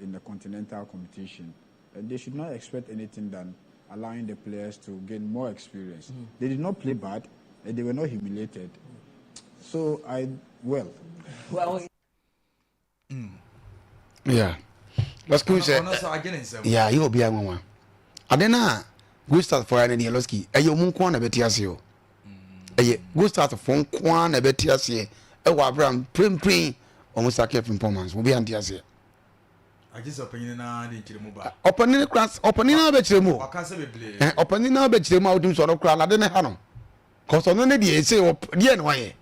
in the continental competition. And they should not expect anything than allowing the players to gain more experience. They did not play bad, and they were not humiliated. So, Yeah. Let's go. Yeah, you will be a woman. I don't know. Good start for any Yellowski. A young quan a betiasio. A good start for quan a betiasia. A wabram prim almost a kept performance will be antiasia. I just opening a opening the class, opening our bedroom. Opening our bedroom out in sort of crowd. I didn't have cause on the say, dear, why?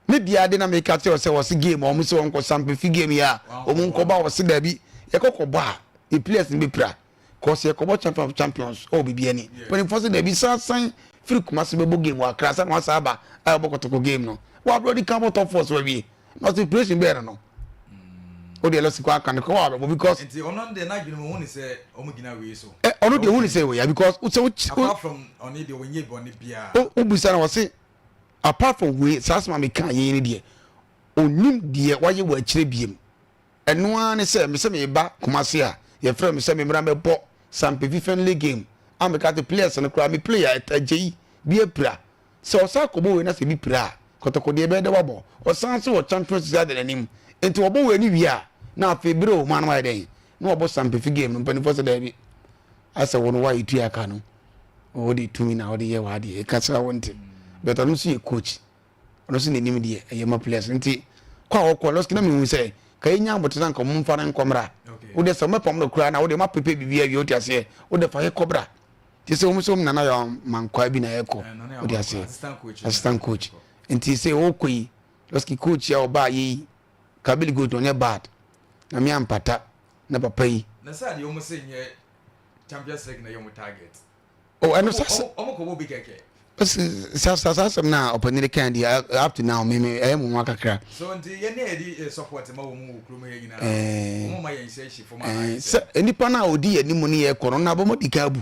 Maybe I didn't make out was a game or Miss Uncle Sample game here, or Munkoba was Sidabi, a cocoa bar, a place in Bipra. Cause you come champion of champions, oh be any. When it was there be sign free massive game or class and was aba KOTOKO game no. What bloody come out of force will be not the place in better no. Oh the lost can come because it's on the night you only say Omugina way so. On the only say we because apart from only the when you born bia. Oh Ubusana was say apart from we Sasma me can ye any onim dear why you were chiribim. And no one say me ba Kumasia. Your friend say me mrambe bo some friendly game. I'm got the players and the me player at J be a pra. So Sakobo na se bi pra. KOTOKO de be de wabo. O sanso o champions than him. Into obo we ni bia. Na febro man why den. No obo some game no pen for say dey. As a one why you aka no. O di to me na o di ye wa di. E ka sa wonte. But I don't see a coach. I don't see the name there. I am a players. Nti kwa okwa lost na me say kai nya botan ko mun fara nkomra. Wo de sama pam no kura na wo de ma pepe bibia wi o ti ase wo de fa he kobra ti se wo so na na yo mankwa bi na eko wo de ase assistant coach nti se wo koi loski coach ya oba yi Kabylie go to ne bad na me ampata na papa yi na sa de wo se nye Champions League na yo target oh I know sa omo ko bo bi keke sa na opponent can dey up to now me am mo kakra so nti ye na edi support ma wo mu krumo ye nyina mo ma ye nse for ma nipa na odi animu ne ye kono na bomo dikabu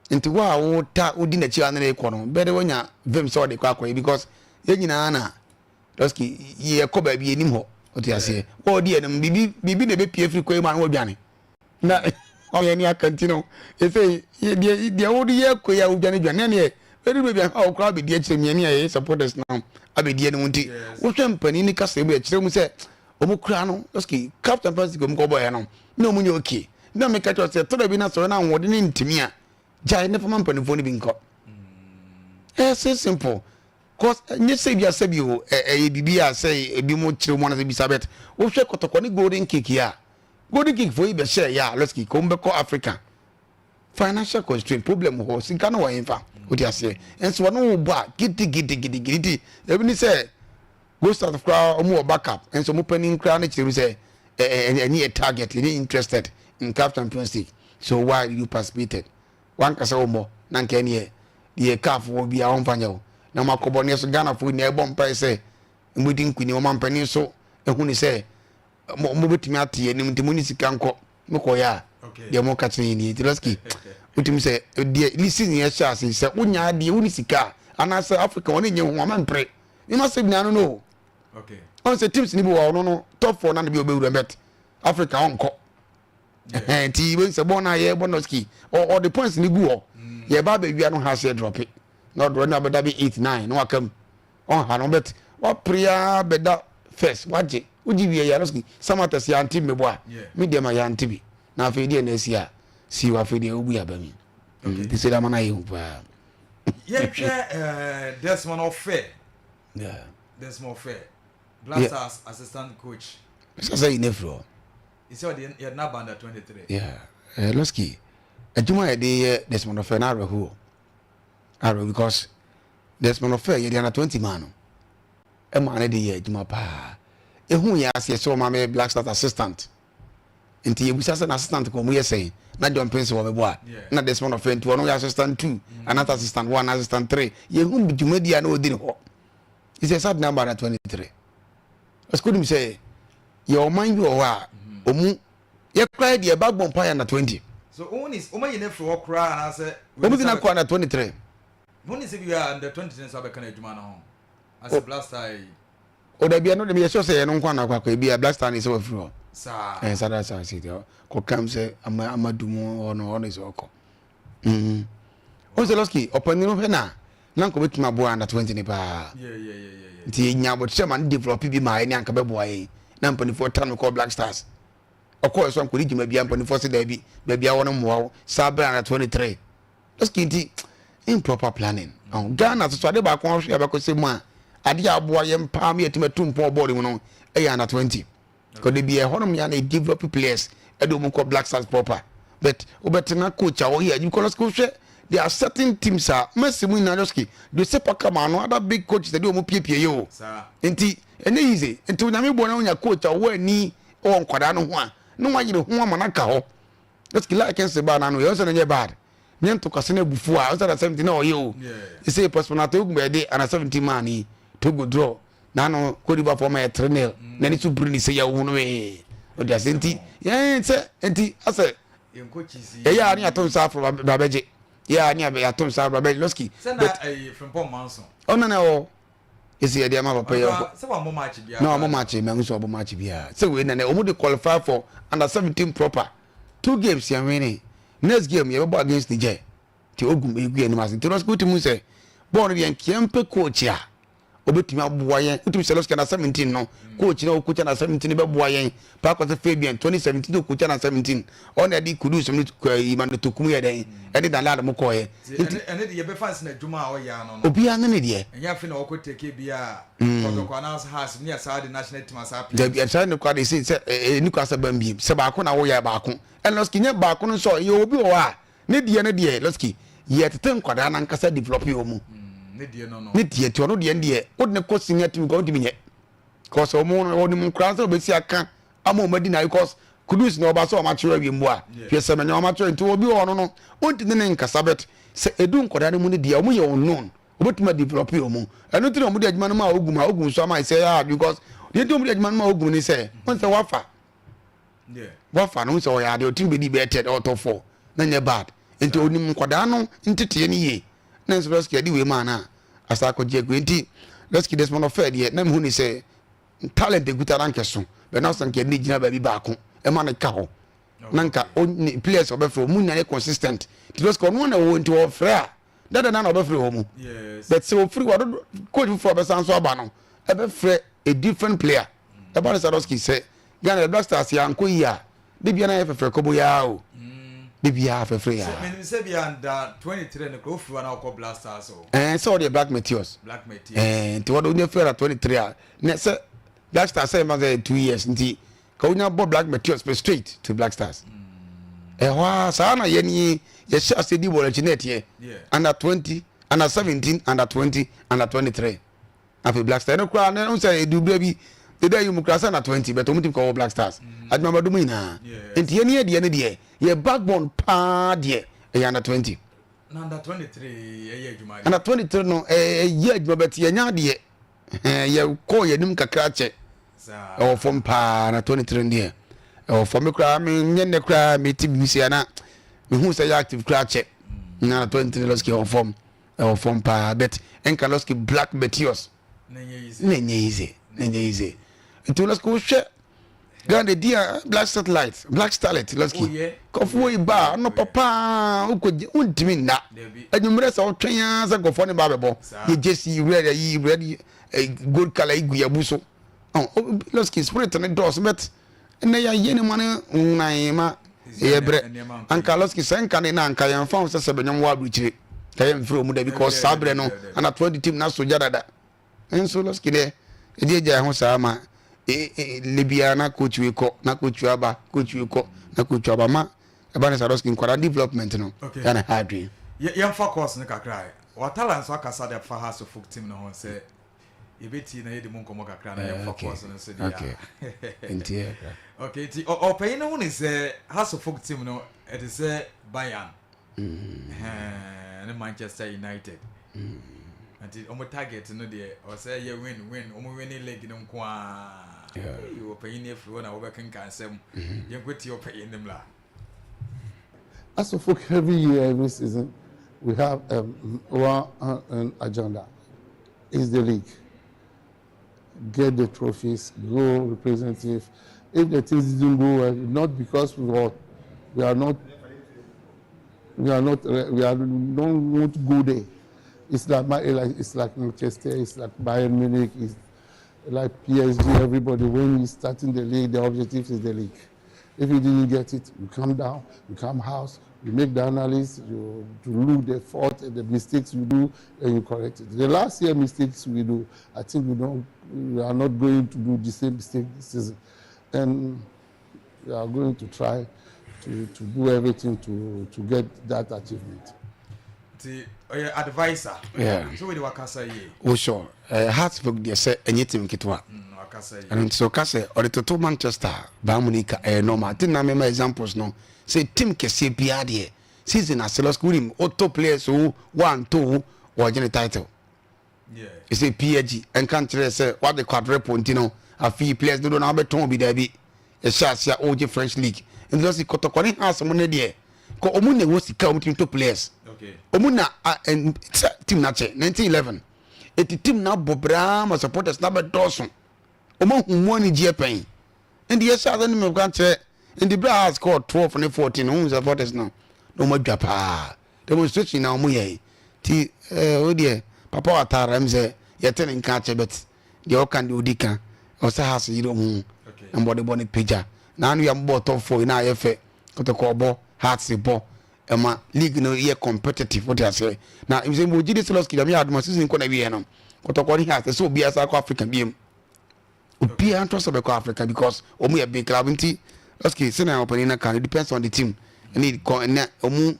nti wa wo ta odi na chi anere kono be de wonya vim so de kwakwa because ye nyina na doski ye ko ba bi enim ho oti ase wo odi enim bibi na be pie free ko ma no dwane na o ye ni akantino e say ye odi ye ko ya udwane dwane ne very baby how crowd be there chire me e supporters now abedie ne wonti wo hwe mpani ni kasa e chire mu se o mu kura no doski captain pass go mu ko boy no na o mu nye okay na me catch say to da bi na so na wode ni ntimi a jai ne fama mpani fo ni bi nko it's simple cause nye say bia say bi o bibi a say ebi mo chire mo na say bi sabet wo hwe KOTOKO ni golden cake ya golden cake for be share ya let's go be ko Africa financial constraint problem ho sinka no wa enfa oti ase enso no bo gidi ebi ni say go start of crowd omo backup enso mo panin crowd na chire say any target any interested in CAF Champions League so why you participated one kasa omo na nke ne the calf will be our own panel. Now, my cobonius Ghana for near bomb price. Waiting Queen Oman Penny so, and when he say, Mobitimati and Municipal Mokoya, the Mokatini, Tilaski. With him say, dear, listen, yes, chassis, said, Unya, the Unica, and I say Africa, only young woman pray. You must say, no. Okay. On the teams, no, top for none of you will bet Africa on cop. And he was a bona, yeah, Bonoski, or the points in the go. Yeah, Baby, we don't have to drop it. Not run up at 8, 9, no, I come on, I don't bet. What prayer better first? What it? Would you be a Yaroski? Some of us young team, boy. Me, dear, my young TV. Now, for the next year, see what for the Ubi Abami. This is a man I hope. Yeah, that's one of fair. Yeah, that's more fair. Blasters assistant coach. So say in the floor. He said you're not under 23. Yeah, Losky. A Juma a day, there's one of an arrow who. Arrow because there's one of fair, you're under 20 man. A man a day, Juma pa. A who ya see so my Black Stars assistant. Until you was an assistant, come we say, not John Prince or a boy. Not this one of friend, one assistant 2, another assistant 1, assistant 3. You whom be Jumedia no didn't. It's a sad number at 23. As couldn't say, your mind you are, you cried your backbone pie under 20. So, only is only enough for cry, and I said, what was not quite at 23? When is if you are under 20 cents of a Canadian home? As a blaster. Or there be another be a show say, I don't want to be a blaster is over. Sir, And Sada City, or come say, I'm a dumo or no on his oko. Ozeloski, open your henna. Nanko with my boy under 20 pa. Yeah. The but someone develop be my Nanka boy. Nampany for time called Black Stars. Of course, one could maybe Ampany for baby, baby, I want to move. Sabra at 23. Let's get improper planning. Ghana to study back one share because say, man, I dear boy and palm me at my tomb poor body when under 20. Could there be a honor and a develop players? I don't call Black Stars proper. But Obertina coach or here, you call us coach. There are certain teams are Messi Nanoski. The Sepakama, other big coaches that do PPO. Inti, and easy. Until Nami Bononia coach or where knee or Quadano one. No one you know Manaka. Let's kill like against the banana. We also not bad. Name to Casino before I was at 17 or you. You say, Postmanatu by day and a 17 money to go draw. Nano could be for my trainer. Then it's to bring say ya one way. Or just inti. Yeah, it's anti. I said, you coaches. Yeah, I don't suffer from Babaji. Yeah, I never told Sarah Beloski. Send that from Paul Manson. Oh, no. Is the idea of pay? Someone more much. No, more much. Man, so much. So we only qualify for under 17 proper. 2 games, you're winning. Next game, you're about against the J. To Ogum, you and Master. To us, good to Muse. Born and Kiempe coach ya. Obetima Boyen, who to Celoscan 17, no. Coach, no, coach and 17, Boyen. Park of the Fabian, 2017, to coach and 17. On a D could do some even to Kumia day. And then a lot of Mokoy. And then you be fast in a Juma or Yan. Obian, an idiot. And you have to awkward take KBR. Kotoko's house near Saudi National Team as happy. There be a sign of quite a say, Newcastle Bambi, Sabacona, Oya Bacon, and Losky, Bacon, so you will be or Nidia, Losky. Yet, 10 Quadan Casa develop your moon. Nidia, to no the India, wouldn't cost in yet to go to me yet. Cause a moon or the moon cross over Siaka, a more Medina, because could use no basso mature in bois. Yes, I'm no mature into a bio no. What in the name Casabet, say a doom Quadan, dear, we are unknown. What may develop your moon? I don't know what Manama Ogun, so I say, because you don't get Manama Ogun, say, once a wafa. Yeah, Wafa, no, so I had your team be debated out of 4. Then you're bad. Into Onim Quadano, into Tierney. Nancy Rosky, do mana. As I could get Grinty, Rosky, this one of Fed yet. Name who say, talent the good Arancason, but now some can need baby back. A man a cow. Nanka, only players of Buffalo, moon and consistent. It was gone one into a fair. That none of Buffalo. Yes. But so free what coach for the San Sobano. A different player. The Barasaroski said, Ghana Black Stars, Yankoya. Bibiana have a Koboyao. Bibia have a free. Under 23 and the growth for an alcohol blasters. And so the Black Meteors. Black Meteors. And to what only fair at 23. Next, Black Stars 2 years. Indeed. Kona Bob Black Meteors straight to Black Stars. Sana Yenny, yes, I said you were a genet here. Under 20, under 17, under 20, under 23. After Black Stars, no crown, I don't say do baby. The day you cross under 20, but don't call Black Stars. I remember doing now. And the end, your backbone pa dear, under 20. Under 23 adwuma. Under 23 no ye adwuma bet ye nya de ye call ye nim kakra che. O from pa na 23 there. O for me kra me nye ne kra me ti bisi na me hu say active kra che. Na 23 loski o from pa bet enka loski black betios. Nenye easy. Itu loski wo hwe Gande dia black starlight loski. Kofu iba no papa ukoji untimi na. Adwumre sa otwen ya za gofo ne ba bebo. Ye jesi ready gold color iguyabu so. Loski spirit ne dos bet ne ya yene mane unnaima yebre. Anka loski senka ne na anka yan fa se benyam wa abruchire. Kayem fro mu da because sabre no ana 20 team na so jadada. Enso loski de e dia ho sa ma Libya na coach we ko na coach aba ma eba na Roski nkwara development no ya na hadwe ye mfa course ne kakra wa talent so akasa de fa house folk team no ho se ebeti na yedi mun komo kakra na ye mfa course no se dia entie okay ti o pay no ne se house folk team no it is Bayern and Manchester United until omo target no de o say ye win omo winning league no kwa you pay in every one over can cancel you go to your pay in them la. As of every year, every season, we have one agenda. Is the league. Get the trophies, go representative. If the things didn't go well, not because we are not won't go there. It's like Manchester, it's like Bayern Munich, it's like PSG, everybody. When you're starting the league, the objective is the league. If you didn't get it, you come down, you come house, you make the analysis, you look the fault and the mistakes you do, and you correct it. The last year mistakes we do, I think we are not going to do the same mistake this season. And we are going to try to do everything to get that achievement. The advisor. Yeah. So we do wakasa ye. Oh sure. Hartsburg dey say anything kitwa. Wakasa ye. And so kase or to Manchester, Bamunika normal. Tin na me examples no. Say team kese bia de. Season as lost him auto players who 1 2 or gen title. Yeah. You say PSG and country say what the quadruple ntino a few players do na be ton bi da bi. E sha sia OG French League. And just KOTOKO ni has mo ne de. Ko omu ne wo sika omu team to players. Okay. Omuna team na che 1911 eti team na bobra ma supporters na be doson omo humo ni jepen and the yes other me kan che and the bra has scored 12 and 14 who supporters now no ma dwa pa demonstration na omo ye ti o de papa watara mze yete ne kan che bet de o kan de odika o sa has yiro hu and body picture na anu ya mbo top 4 na yefe KOTOKO bo hearts bo ema league no ye competitive what I say now if say mo jide seloski da me aduma season ko na wie no KOTOKO ni has so bia sa ko Africa biem obi an trust be ko Africa because omu ye big club nti okay say na opening na can depends on the team and na omu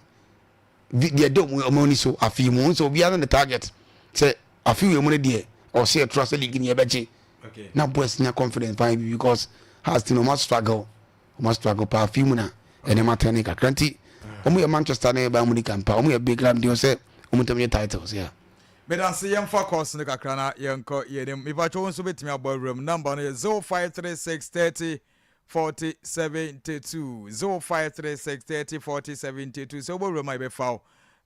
the do omu ni so afi mu so bia na target say afi we mu ne de or say trust league ni e beji okay now boys na confidence fine because has to no must struggle pa afi mu na ene matani ka kranti omu ye Manchester na ba mu ni kampa omu ye big club dey say omu tem titles yeah Medanse yem for course ne kakra na yenko yedem mipacho wonso betimi aborum number no 053630 4072 053630 4072 so borum ai be faw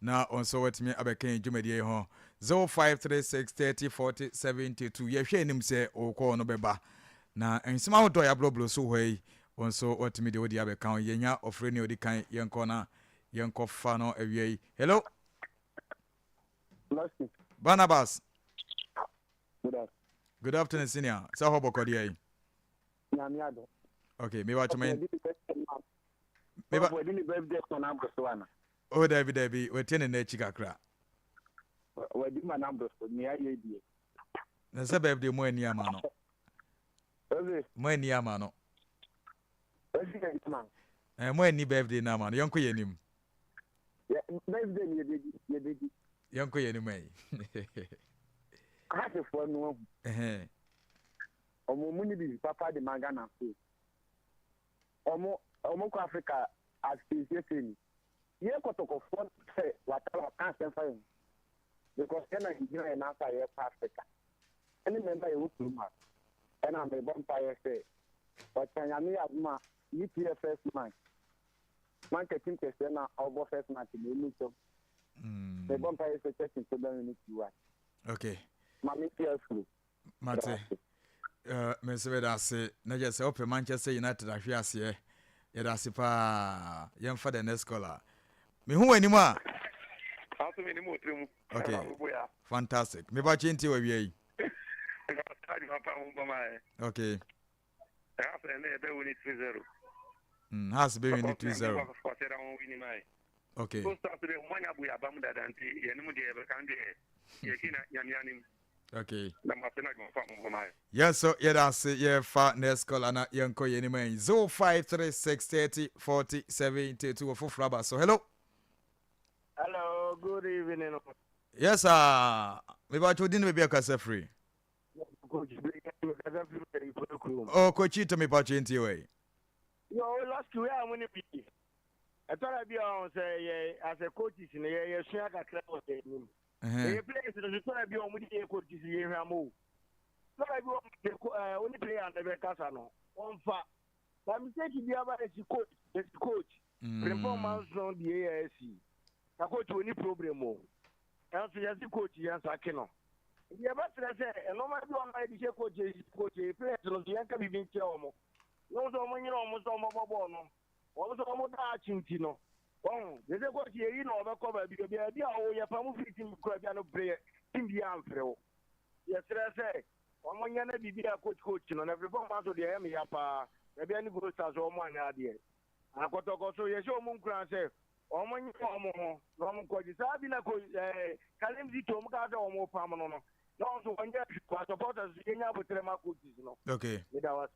na onso wetimi abeken dwumadie ho 053630 4072 ye hwe enim se okọ no beba na ensima hodo ya bloblo so hoi onso wetimi de odi abekan yenya ofre ne odi kan yenko na yenko fa no awie hello Barnabas. Good afternoon, senior. So how about you? Okay, me watch my. Oh, David, we're turning the chica crack. Where did my numbers for me? The suburb de Moenia Mano. Moenia Mano. And when you birthday now, man, young Kuyanim. Young Kuyanime. I have a phone. Omuni Papa de Magana. Omo Africa as PCSN. ye kotoko for say whatever can't find because then he you and after ye Africa any member you to ma and I'm a vampire say but can you ma EPF first match marketing test na over first match in the so the vampire say test to the minute you are okay mami PF Mate me se da se na je se open Manchester United ahwe ase ye da se pa ye mfa the next caller me hu ani mu a okay fantastic me ba chinti wa wi okay has be win 2-0 okay okay yes so yeah that's yeah fa next call ana yanko yeni man 0536304072 for fraba so hello good evening yes sir me ba chodin me be akasa free oh coach to me ba chinti we yo last week I want to be I thought I'd be on say as a coach in the share ka crowd him the players the thought be on with the coach is here am so I go only player and the kasa no on fa but mistake be about the coach performance on the ASC the coach only problem o and so yes the coach yes akino the about say no matter on the coach players no the can be being omo no so mo nyina omo so mo bobo no omo so mo da chinti no they say coach ye no be cover bi a wo ye pa mo fit team kura bia no play team bia amfre wo ye say omo nya na bibia coach no na every form so dey am ya pa e bia ni go start so omo anya de akotoko so ye show mo nkura say omo nya omo ho no mo coach sa bi na coach kalim di to mo ka say omo pa mo no no so onja supporters ye nya botre ma coaches no okay that was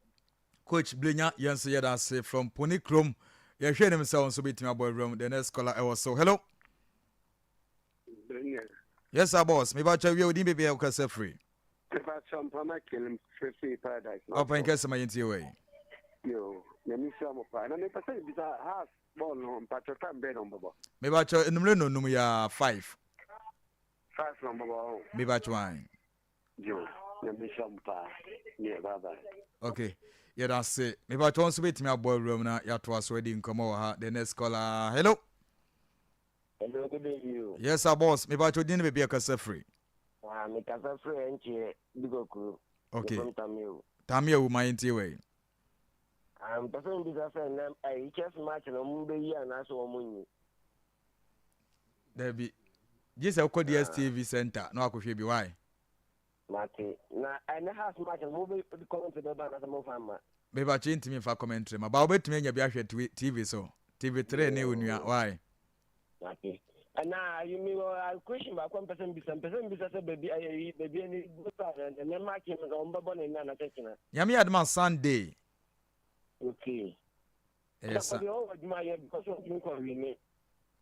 coach Blenya yes yeah that's from Pony Chrome yeah hwe him say on so bit my boy room the next caller I was so hello yes sir boss me ba cha we odin bebe akasa free If Champama kill 50 paradise. open kasa my nti we Yo, me mi mo pa. Na me pasa bisa has ball no pacho tam be no bobo. me ba cha enumre no num ya 5 no bobo. me ba cha wan Yo, me mi mo pa. Yeah, bye. okay yeah that's it me ba cha on so bit my boy room na ya to aso di nkomo ha the next caller hello Hello, good evening. yes sir boss me ba cha odin bebe akasa free Me kasa free enche bigoku. okay From Tamil. tamia wo my nti we Person bisa say I chess match no mbe yi na so omunyi. there be just a call DSTV center no akohwe bi why Mate na I has match no mbe comment be ba na so fama. me ba chinti me fa commentary ma ba obetumi anya bi ahwe TV so TV3 ne onua why Mate na you me question ba kon person bisa say baby ni go and na match me go mbabo na na chechina. Yami adma Sunday Okay. yes sir Because you can win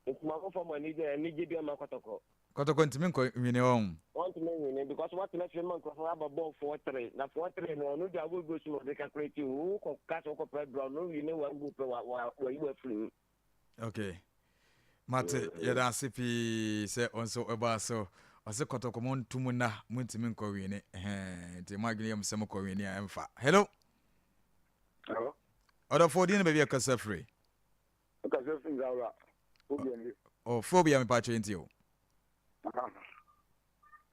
it's my for money there and give you my kotoko. Kotoko ntimi nko wini on Want to win because what next month for have a ball 4-3. Now 4-3 no dia go go to the calculate who can catch or prep brown no we know one group where you were free. okay mate yeda sipi se onso eba so ose Kotoko mon tumuna muntimi nko wini ti magni am se mo ko wini amfa hello Hello. Other 14 baby akasa free Because things are oh phobia me pa chenti o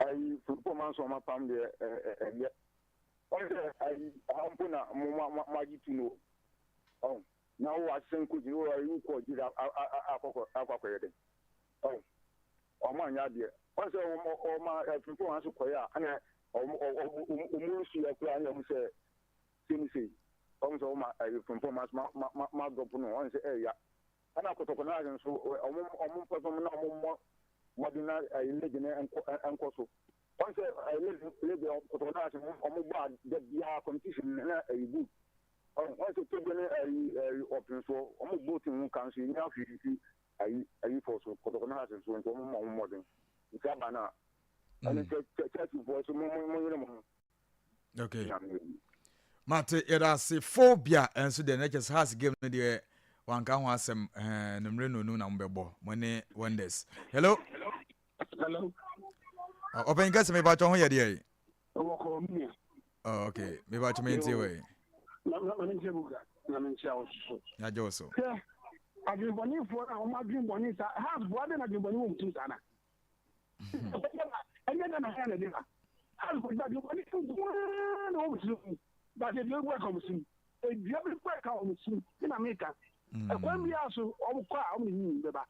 I performance on my family and I puna maji to know. Oh, now I send could you are you call you aqua. Oh, my idea. Once all my performance of Koya and I say, also my performance my governor once area. And I could organize so modern legend and coso. Once I live on the competition a book. Once you took a open so almost voting council now I for so organize so into modern. It's a banner. And it's a voice more. Okay. Mate, it has a phobia, and so the next has given me the wanka ho asem numre no na mbebo money wonders. Hello. Open gas me ba cho ho ye de. Oh, okay. Me ba cho me nti we. Ya joso. Adwinboni for na o ma adwinboni sa has boade na adwinboni wo mtu sana. Anya na na na de ba. Has boade adwinboni na wo mtu. Ba de yo work on sim. E dia be work on sim. Ina meka. E kwa mbi aso o kwa o mi be ba.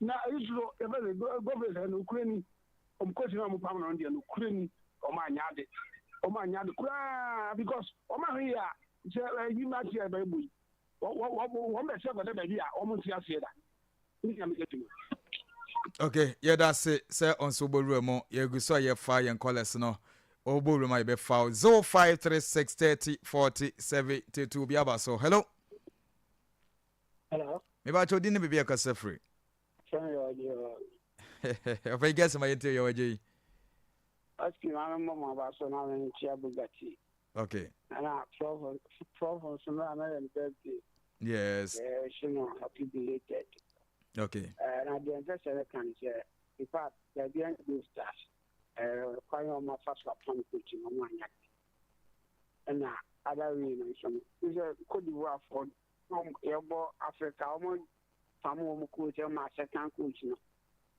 Na Israel e be government na Ukraine o mkosi na mpam na ndi na Ukraine o ma anyade. O ma anyade kura because o ma hia je you ma tie ba ebu. Okay, yeah, that's it. Say on Sobo Remo, you go so your fire and callers no. Obo Remo be foul 0536304072 Biaba. So hello. Hello. Me ba chodini be a kase free. If I guess my interior J. Ask you mama about so now in Chiabugati. Okay. And I 12 on some birthday. Yes. Happy belated. Okay. And I didn't just say can say in fact the end of stars quite on my first upon coaching on my neck. And now other reasons is a Cote d'Ivoire for Africa almost some coach and my second coach.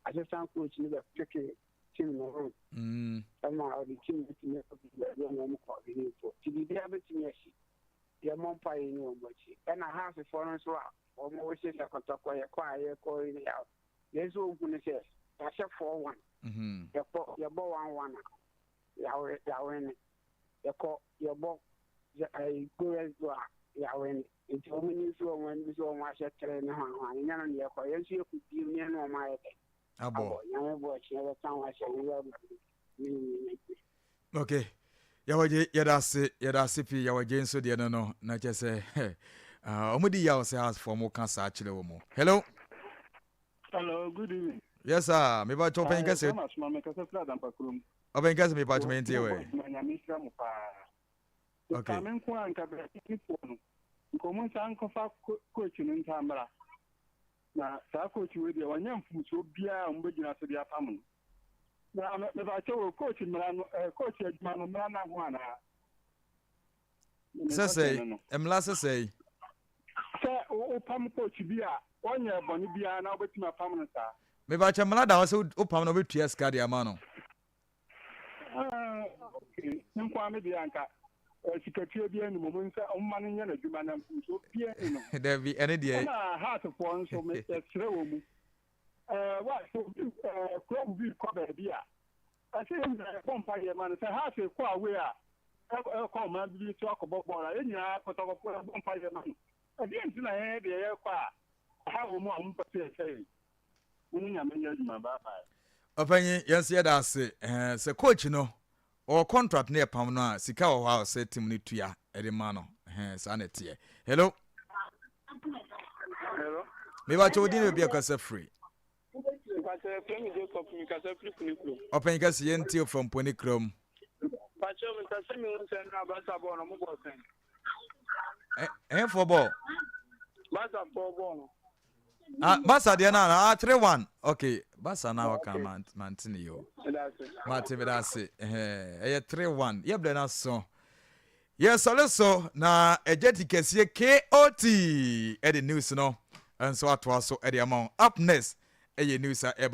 Assistant coach is a tricky team in the room. Somehow the team is to be able to your mom pay no much. And I have a foreign swap. Almost says a KOTOKO, a quiet calling out. There's no good says, I said 4-1. Your bow 1-1. Your bow, I go as well. Yawen. It's only so when we saw my set train and none of your coins you could give me no my head. Abo, young watch, never found I shall. Okay. Yawaje yadase pi yawaje nso de no na chese omudi ya ose house for mo cancer actually wo mo. Hello. Hello, good evening. Yes sir, me ba cho pen kase. Open kase me ba cho me ntie we. Okay. Kamen ko anka be tipo no. Ko mun san ko fa coach no ntambra. Na sa coach we de wanya mfuso bia o mbegina so dia pam. Na me ba cho coach mrano coach adwuma mrana ho ana. Sese, emla sese. Say o pam coach bia, onya boni bia na obetima pam no sa. Me ba cha mla da wo se o pam no betua ska dia ma no. Okay. Nkwa me bia anka sikatio bia ni mo nsa o ma no nya na adwuma na mfuso bia no. There be any day. Na heart for nso me sere wo mu. What so club bi ko ba bia. I say pompa ye man say ha say ko awe a ko ma bi to akobo ball a enya KOTOKO pompa ye man. I didn't na he de ye kwa ha wo mu a mo pese say unya me nya djuma bye bye. Opanyi yes ye da se se coach no or contract na pam no a sika wo ha se team ni tua e de ma no sa na tie. Hello. Hello. Me ba cho din be akasa free. Open gas yenti from Ponikrom. For ball. Basa de na 3-1. Okay, Basa na waka mantini yo. Mate bedase 3-1. Ye ble na so. Yes, also na ejeti kese KOT e the news no. And so atwa so e the amount up next. News about